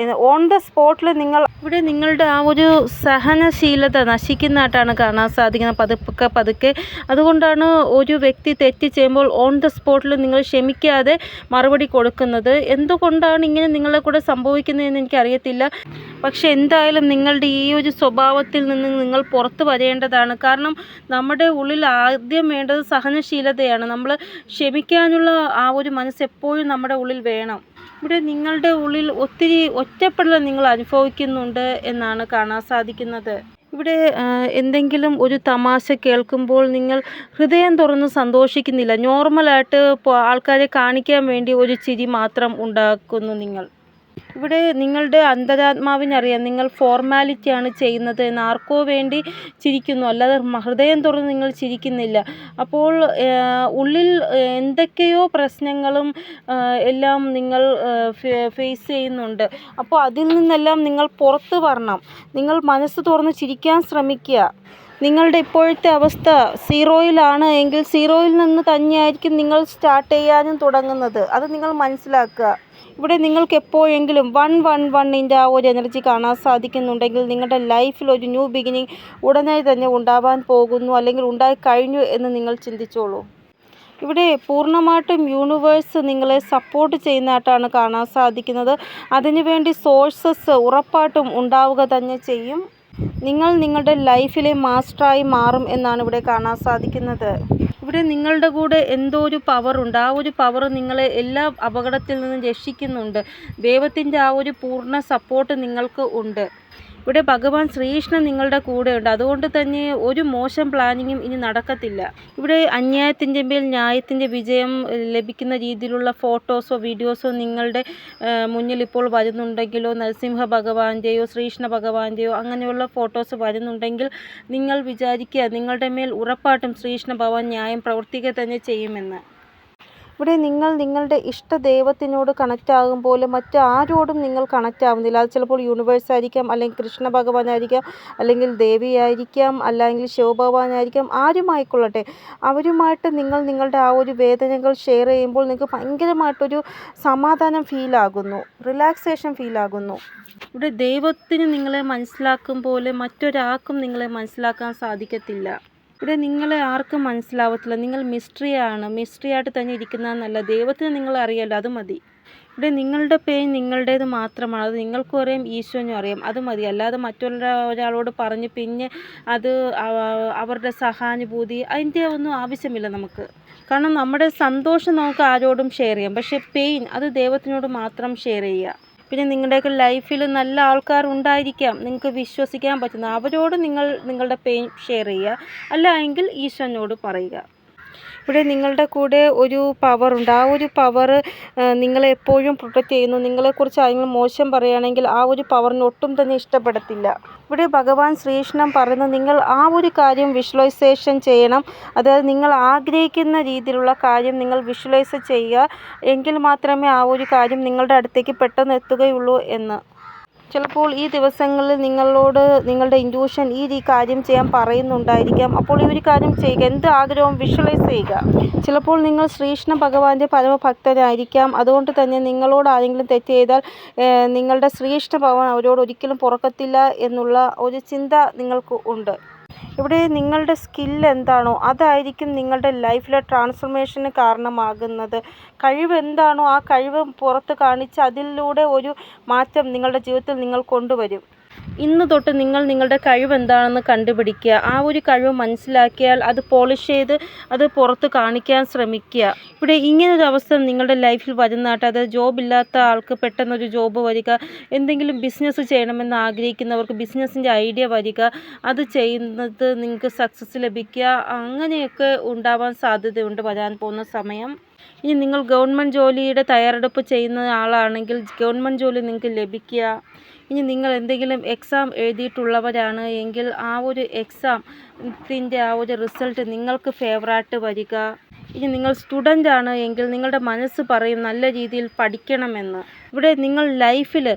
ഓൺ ദ സ്പോട്ടിൽ നിങ്ങൾ ഇവിടെ നിങ്ങളുടെ ആ ഒരു സഹനശീലത നശിക്കുന്നതായിട്ടാണ് കാണാൻ സാധിക്കുന്നത് പതുക്കെ. അതുകൊണ്ടാണ് ഒരു വ്യക്തി തെറ്റ് ചെയ്യുമ്പോൾ ഓൺ ദ സ്പോട്ടിൽ നിങ്ങൾ ക്ഷമിക്കാതെ മറുപടി കൊടുക്കുന്നത്. എന്തുകൊണ്ടാണ് ഇങ്ങനെ നിങ്ങളെ കൂടെ സംഭവിക്കുന്നതെന്ന് എനിക്കറിയത്തില്ല. പക്ഷെ എന്തായാലും നിങ്ങളുടെ ഈ ഒരു സ്വഭാവത്തിൽ നിന്ന് നിങ്ങൾ പുറത്ത് വരേണ്ടതാണ്. കാരണം നമ്മുടെ ഉള്ളിൽ ആദ്യം വേണ്ടത് സഹനശീലതയാണ്. നമ്മൾ ക്ഷമിക്കാനുള്ള ആ ഒരു മനസ്സ് എപ്പോഴും നമ്മുടെ ഉള്ളിൽ വേണം. ഇവിടെ നിങ്ങളുടെ ഉള്ളിൽ ഒത്തിരി ഒറ്റപ്പെടൽ നിങ്ങൾ അനുഭവിക്കുന്നുണ്ട് എന്നാണ് കാണാൻ സാധിക്കുന്നത്. ഇവിടെ എന്തെങ്കിലും ഒരു തമാശ കേൾക്കുമ്പോൾ നിങ്ങൾ ഹൃദയം തുറന്ന് സന്തോഷിക്കുന്നില്ല. നോർമലായിട്ട് ആൾക്കാരെ കാണിക്കാൻ വേണ്ടി ഒരു ചിരി മാത്രം ഉണ്ടാക്കുന്നു നിങ്ങൾ. ഇവിടെ നിങ്ങളുടെ അന്തരാത്മാവിനറിയാം നിങ്ങൾ ഫോർമാലിറ്റിയാണ് ചെയ്യുന്നത് എന്ന്. ആർക്കോ വേണ്ടി ചിരിക്കുന്നു, അല്ലാതെ ഹൃദയം തുറന്ന് നിങ്ങൾ ചിരിക്കുന്നില്ല. അപ്പോൾ ഉള്ളിൽ എന്തൊക്കെയോ പ്രശ്നങ്ങളും എല്ലാം നിങ്ങൾ ഫേസ് ചെയ്യുന്നുണ്ട്. അപ്പോൾ അതിൽ നിന്നെല്ലാം നിങ്ങൾ പുറത്ത് വരണം. നിങ്ങൾ മനസ്സ് തുറന്ന് ചിരിക്കാൻ ശ്രമിക്കുക. നിങ്ങളുടെ ഇപ്പോഴത്തെ അവസ്ഥ 0-യിലാണ് എങ്കിൽ 0-യിൽ നിന്ന് തന്നെയായിരിക്കും നിങ്ങൾ സ്റ്റാർട്ട് ചെയ്യാനും തുടങ്ങുന്നത്. അത് നിങ്ങൾ മനസ്സിലാക്കുക. ഇവിടെ നിങ്ങൾക്ക് എപ്പോഴെങ്കിലും 111ൻ്റെ ആ ഒരു എനർജി കാണാൻ സാധിക്കുന്നുണ്ടെങ്കിൽ നിങ്ങളുടെ ലൈഫിൽ ഒരു ന്യൂ ബിഗിനിങ് ഉടനെ തന്നെ ഉണ്ടാവാൻ പോകുന്നു, അല്ലെങ്കിൽ ഉണ്ടായി കഴിഞ്ഞു എന്ന് നിങ്ങൾ ചിന്തിച്ചോളൂ. ഇവിടെ പൂർണ്ണമായിട്ടും യൂണിവേഴ്സ് നിങ്ങളെ സപ്പോർട്ട് ചെയ്യുന്നതായിട്ടാണ് കാണാൻ സാധിക്കുന്നത്. അതിനുവേണ്ടി സോഴ്സസ് ഉറപ്പായിട്ടും ഉണ്ടാവുക തന്നെ ചെയ്യും. നിങ്ങൾ നിങ്ങളുടെ ലൈഫിലെ മാസ്റ്ററായി മാറും എന്നാണ് ഇവിടെ കാണാൻ സാധിക്കുന്നത്. ഇവിടെ നിങ്ങളുടെ കൂടെ എന്തോ ഒരു പവറുണ്ട്. ആ ഒരു പവർ നിങ്ങളെ എല്ലാ അപകടത്തിൽ നിന്നും രക്ഷിക്കുന്നുണ്ട്. ദൈവത്തിൻ്റെ ആ ഒരു പൂർണ്ണ സപ്പോർട്ട് നിങ്ങൾക്ക് ഉണ്ട്. ഇവിടെ ഭഗവാൻ ശ്രീകൃഷ്ണൻ നിങ്ങളുടെ കൂടെയുണ്ട്. അതുകൊണ്ട് തന്നെ ഒരു മോശം പ്ലാനിങ്ങും ഇനി നടക്കത്തില്ല. ഇവിടെ അന്യായത്തിൻ്റെ മേൽ ന്യായത്തിൻ്റെ വിജയം ലഭിക്കുന്ന രീതിയിലുള്ള ഫോട്ടോസോ വീഡിയോസോ നിങ്ങളുടെ മുന്നിൽ ഇപ്പോൾ വരുന്നുണ്ടെങ്കിലോ, നരസിംഹ ഭഗവാന്റെയോ ശ്രീകൃഷ്ണ ഭഗവാന്റെയോ അങ്ങനെയുള്ള ഫോട്ടോസ് വരുന്നുണ്ടെങ്കിൽ നിങ്ങൾ വിചാരിക്കുക നിങ്ങളുടെ മേൽ ഉറപ്പായിട്ടും ശ്രീകൃഷ്ണ ഭഗവാൻ ന്യായം പ്രവർത്തിക്കുക തന്നെ ചെയ്യുമെന്ന്. ഇവിടെ നിങ്ങൾ നിങ്ങളുടെ ഇഷ്ട ദൈവത്തിനോട് കണക്റ്റ് ആകുമ്പോൾ മറ്റാരോടും നിങ്ങൾ കണക്റ്റ് ആവുന്നില്ല. അത് ചിലപ്പോൾ യൂണിവേഴ്സ് ആയിരിക്കാം, അല്ലെങ്കിൽ കൃഷ്ണ ഭഗവാനായിരിക്കാം, അല്ലെങ്കിൽ ദേവിയായിരിക്കാം, അല്ലെങ്കിൽ ശിവഭഗവാനായിരിക്കാം, ആരുമായിക്കൊള്ളട്ടെ. അവരുമായിട്ട് നിങ്ങൾ നിങ്ങളുടെ ആ ഒരു വേദനകൾ ഷെയർ ചെയ്യുമ്പോൾ നിങ്ങൾക്ക് ഭയങ്കരമായിട്ടൊരു സമാധാനം ഫീലാകുന്നു, റിലാക്സേഷൻ ഫീലാകുന്നു. ഇവിടെ ദൈവത്തിന് നിങ്ങളെ മനസ്സിലാക്കും പോലെ മറ്റൊരാൾക്കും നിങ്ങളെ മനസ്സിലാക്കാൻ സാധിക്കത്തില്ല. ഇവിടെ നിങ്ങളെ ആർക്കും മനസ്സിലാവത്തില്ല. നിങ്ങൾ മിസ്റ്ററിയാണ്. മിസ്റ്ററിയായിട്ട് തന്നെ ഇരിക്കുന്നതെന്നല്ല. ദൈവത്തിന് നിങ്ങളെ അറിയാമല്ലോ, അത് മതി. ഇവിടെ നിങ്ങളുടെ പെയിൻ നിങ്ങളുടേത് മാത്രമാണ്. അത് നിങ്ങൾക്കും അറിയാം, ഈശോനും അറിയാം, അത് മതി. അല്ലാതെ ഒരാളോട് പറഞ്ഞ് പിന്നെ അത് അവരുടെ സഹാനുഭൂതി അതിൻ്റെ ഒന്നും ആവശ്യമില്ല നമുക്ക്. കാരണം നമ്മുടെ സന്തോഷം നമുക്ക് ആരോടും ഷെയർ ചെയ്യാം, പക്ഷേ പെയിൻ അത് ദൈവത്തിനോട് മാത്രം ഷെയർ ചെയ്യുക. പിന്നെ നിങ്ങളുടെയൊക്കെ ലൈഫിൽ നല്ല ആൾക്കാർ ഉണ്ടായിരിക്കാം, നിങ്ങൾക്ക് വിശ്വസിക്കാൻ പറ്റുന്ന, അവരോട് നിങ്ങളുടെ പെയിൻ ഷെയർ ചെയ്യുക, അല്ല എങ്കിൽ ഈശ്വരനോട് പറയുക. ഇവിടെ നിങ്ങളുടെ കൂടെ ഒരു പവറുണ്ട്. ആ ഒരു പവർ നിങ്ങളെ എപ്പോഴും പ്രൊട്ടക്റ്റ് ചെയ്യുന്നു. നിങ്ങളെക്കുറിച്ച് ആരെങ്കിലും മോശം പറയുകയാണെങ്കിൽ ആ ഒരു പവറിന് ഒട്ടും തന്നെ ഇഷ്ടപ്പെടത്തില്ല. ഇവിടെ ഭഗവാൻ ശ്രീകൃഷ്ണൻ പറയുന്നത് നിങ്ങൾ ആ ഒരു കാര്യം വിഷ്വലൈസേഷൻ ചെയ്യണം. അതായത് നിങ്ങൾ ആഗ്രഹിക്കുന്ന രീതിയിലുള്ള കാര്യം നിങ്ങൾ വിഷ്വലൈസ് ചെയ്യുക, എങ്കിൽ മാത്രമേ ആ ഒരു കാര്യം നിങ്ങളുടെ അടുത്തേക്ക് പെട്ടെന്ന് എത്തുകയുള്ളൂ എന്ന്. ചിലപ്പോൾ ഈ ദിവസങ്ങളിൽ നിങ്ങളോട് നിങ്ങളുടെ ഇൻറ്റ്യൂഷൻ ഈ കാര്യം ചെയ്യാൻ പറയുന്നുണ്ടായിരിക്കാം. അപ്പോൾ ഈ ഒരു കാര്യം ചെയ്യുക, എന്ത് ആഗ്രഹവും വിഷ്വലൈസ് ചെയ്യുക. ചിലപ്പോൾ നിങ്ങൾ ശ്രീകൃഷ്ണ ഭഗവാന്റെ പരമഭക്തനായിരിക്കാം. അതുകൊണ്ട് തന്നെ നിങ്ങളോട് ആരെങ്കിലും തെറ്റ് ചെയ്താൽ നിങ്ങളുടെ ശ്രീകൃഷ്ണ ഭഗവാൻ അവരോട് ഒരിക്കലും പൊറുക്കത്തില്ല എന്നുള്ള ഒരു ചിന്ത നിങ്ങൾക്ക് ഉണ്ട്. ഇവിടെ നിങ്ങളുടെ സ്കിൽ എന്താണോ അതായിരിക്കും നിങ്ങളുടെ ലൈഫിലെ ട്രാൻസ്ഫോർമേഷന് കാരണമാകുന്നത്. കഴിവ് എന്താണോ ആ കഴിവ് പുറത്ത് കാണിച്ച് അതിലൂടെ ഒരു മാറ്റം നിങ്ങളുടെ ജീവിതത്തിൽ നിങ്ങൾ കൊണ്ടുവരും. ഇന്ന് തൊട്ട് നിങ്ങൾ നിങ്ങളുടെ കഴിവ് എന്താണെന്ന് കണ്ടുപിടിക്കുക. ആ ഒരു കഴിവ് മനസ്സിലാക്കിയാൽ അത് പോളിഷ് ചെയ്ത് അത് പുറത്ത് കാണിക്കാൻ ശ്രമിക്കുക. ഇവിടെ ഇങ്ങനൊരു അവസ്ഥ നിങ്ങളുടെ ലൈഫിൽ വരുന്നതായിട്ട്, അതായത് ജോബില്ലാത്ത ആൾക്ക് പെട്ടെന്നൊരു ജോബ് വരിക, എന്തെങ്കിലും ബിസിനസ് ചെയ്യണമെന്ന് ആഗ്രഹിക്കുന്നവർക്ക് ബിസിനസ്സിൻ്റെ ഐഡിയ വരിക, അത് ചെയ്യുന്നത് നിങ്ങൾക്ക് സക്സസ് ലഭിക്കുക, അങ്ങനെയൊക്കെ ഉണ്ടാവാൻ സാധ്യതയുണ്ട് വരാൻ പോകുന്ന സമയം. ഇനി നിങ്ങൾ ഗവൺമെൻറ് ജോലിയുടെ തയ്യാറെടുപ്പ് ചെയ്യുന്ന ആളാണെങ്കിൽ ഗവൺമെൻറ് ജോലി നിങ്ങൾക്ക് ലഭിക്കുക. ഇനി നിങ്ങൾ എന്തെങ്കിലും എക്സാം എഴുതിയിട്ടുള്ളവരാണ് എങ്കിൽ ആ ഒരു എക്സാമിൻ്റെ ആ ഒരു റിസൾട്ട് നിങ്ങൾക്ക് ഫേവറായിട്ട് വരിക. ഇനി നിങ്ങൾ സ്റ്റുഡൻ്റ് ആണ് എങ്കിൽ നിങ്ങളുടെ മനസ്സ് പറയും നല്ല രീതിയിൽ പഠിക്കണമെന്ന്. ഇവിടെ നിങ്ങൾ ലൈഫിൽ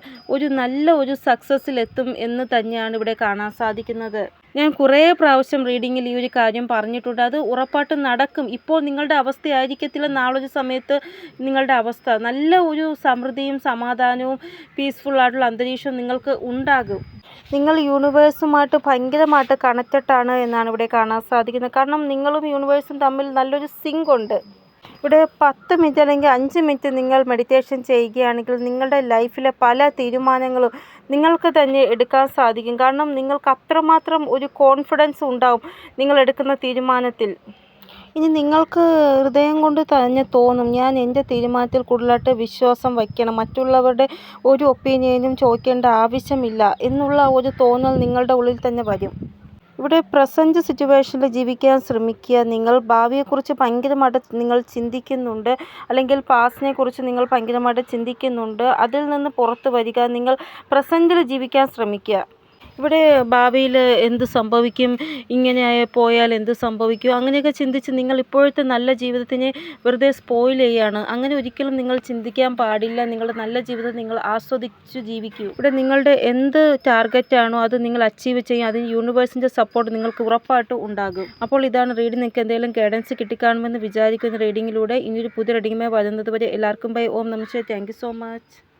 നല്ല ഒരു സക്സസ്സിലെത്തും എന്ന് തന്നെയാണ് ഇവിടെ കാണാൻ സാധിക്കുന്നത്. ഞാൻ കുറേ പ്രാവശ്യം റീഡിങ്ങിൽ ഈ ഒരു കാര്യം പറഞ്ഞിട്ടുണ്ട്. അത് ഉറപ്പായിട്ടും നടക്കും. ഇപ്പോൾ നിങ്ങളുടെ അവസ്ഥയായിരിക്കത്തില്ല നാളൊരു സമയത്ത് നിങ്ങളുടെ അവസ്ഥ. നല്ല ഒരു സമൃദ്ധിയും സമാധാനവും പീസ്ഫുള്ളായിട്ടുള്ള അന്തരീക്ഷവും നിങ്ങൾക്ക് ഉണ്ടാകും. നിങ്ങൾ യൂണിവേഴ്സുമായിട്ട് ഭയങ്കരമായിട്ട് കണക്റ്റഡ് ആണ് എന്നാണ് ഇവിടെ കാണാൻ സാധിക്കുന്നത്. കാരണം നിങ്ങളും യൂണിവേഴ്സും തമ്മിൽ നല്ലൊരു സിങ്ക് ഉണ്ട്. ഇവിടെ 10 മിനിറ്റ് അല്ലെങ്കിൽ 5 മിനിറ്റ് നിങ്ങൾ മെഡിറ്റേഷൻ ചെയ്യുകയാണെങ്കിൽ നിങ്ങളുടെ ലൈഫിലെ പല തീരുമാനങ്ങളും നിങ്ങൾക്ക് തന്നെ എടുക്കാൻ സാധിക്കും. കാരണം നിങ്ങൾക്ക് അത്രമാത്രം ഒരു കോൺഫിഡൻസ് ഉണ്ടാവും നിങ്ങൾ എടുക്കുന്ന തീരുമാനത്തിൽ. ഇനി നിങ്ങൾക്ക് ഹൃദയം കൊണ്ട് തന്നെ തോന്നും ഞാൻ എൻ്റെ തീരുമാനത്തിൽ കൂടുതലായിട്ട് വിശ്വാസം വയ്ക്കണം, മറ്റുള്ളവരുടെ ഒരു ഒപ്പീനിയനും ചോദിക്കേണ്ട ആവശ്യമില്ല എന്നുള്ള ഒരു തോന്നൽ നിങ്ങളുടെ ഉള്ളിൽ തന്നെ വരും. ഇവിടെ പ്രസൻറ്റ് സിറ്റുവേഷനിൽ ജീവിക്കാൻ ശ്രമിക്കുക. നിങ്ങൾ ഭാവിയെക്കുറിച്ച് ഭയങ്കരമായിട്ട് നിങ്ങൾ ചിന്തിക്കുന്നുണ്ട്, അല്ലെങ്കിൽ പാസ്റ്റിനെക്കുറിച്ച് നിങ്ങൾ ഭയങ്കരമായിട്ട് ചിന്തിക്കുന്നുണ്ട്. അതിൽ നിന്ന് പുറത്ത് വരിക. നിങ്ങൾ പ്രസൻറ്റിൽ ജീവിക്കാൻ ശ്രമിക്കുക. ഇവിടെ ഭാവിയിൽ എന്ത് സംഭവിക്കും, ഇങ്ങനെ പോയാൽ എന്ത് സംഭവിക്കും, അങ്ങനെയൊക്കെ ചിന്തിച്ച് നിങ്ങൾ ഇപ്പോഴത്തെ നല്ല ജീവിതത്തിനെ വെറുതെ സ്പോയിൽ ചെയ്യുകയാണ്. അങ്ങനെ ഒരിക്കലും നിങ്ങൾ ചിന്തിക്കാൻ പാടില്ല. നിങ്ങളുടെ നല്ല ജീവിതം നിങ്ങൾ ആസ്വദിച്ച് ജീവിക്കൂ. ഇവിടെ നിങ്ങളുടെ എന്ത് ടാർഗറ്റാണോ അത് നിങ്ങൾ അച്ചീവ് ചെയ്യും. അതിന് യൂണിവേഴ്സിൻ്റെ സപ്പോർട്ട് നിങ്ങൾക്ക് ഉറപ്പായിട്ടും ഉണ്ടാകും. അപ്പോൾ ഇതാണ് റീഡിംഗ്. നിങ്ങൾക്ക് എന്തെങ്കിലും ഗൈഡൻസ് കിട്ടിക്കാണുമെന്ന് വിചാരിക്കുന്ന റീഡിങ്ങിലൂടെ ഇനിയൊരു പുതിയ റീഡിങ്ങുമായി വരുന്നത് വരെ എല്ലാവർക്കും ബൈ. ഓം നമഃ ശിവായ. Thank you so much.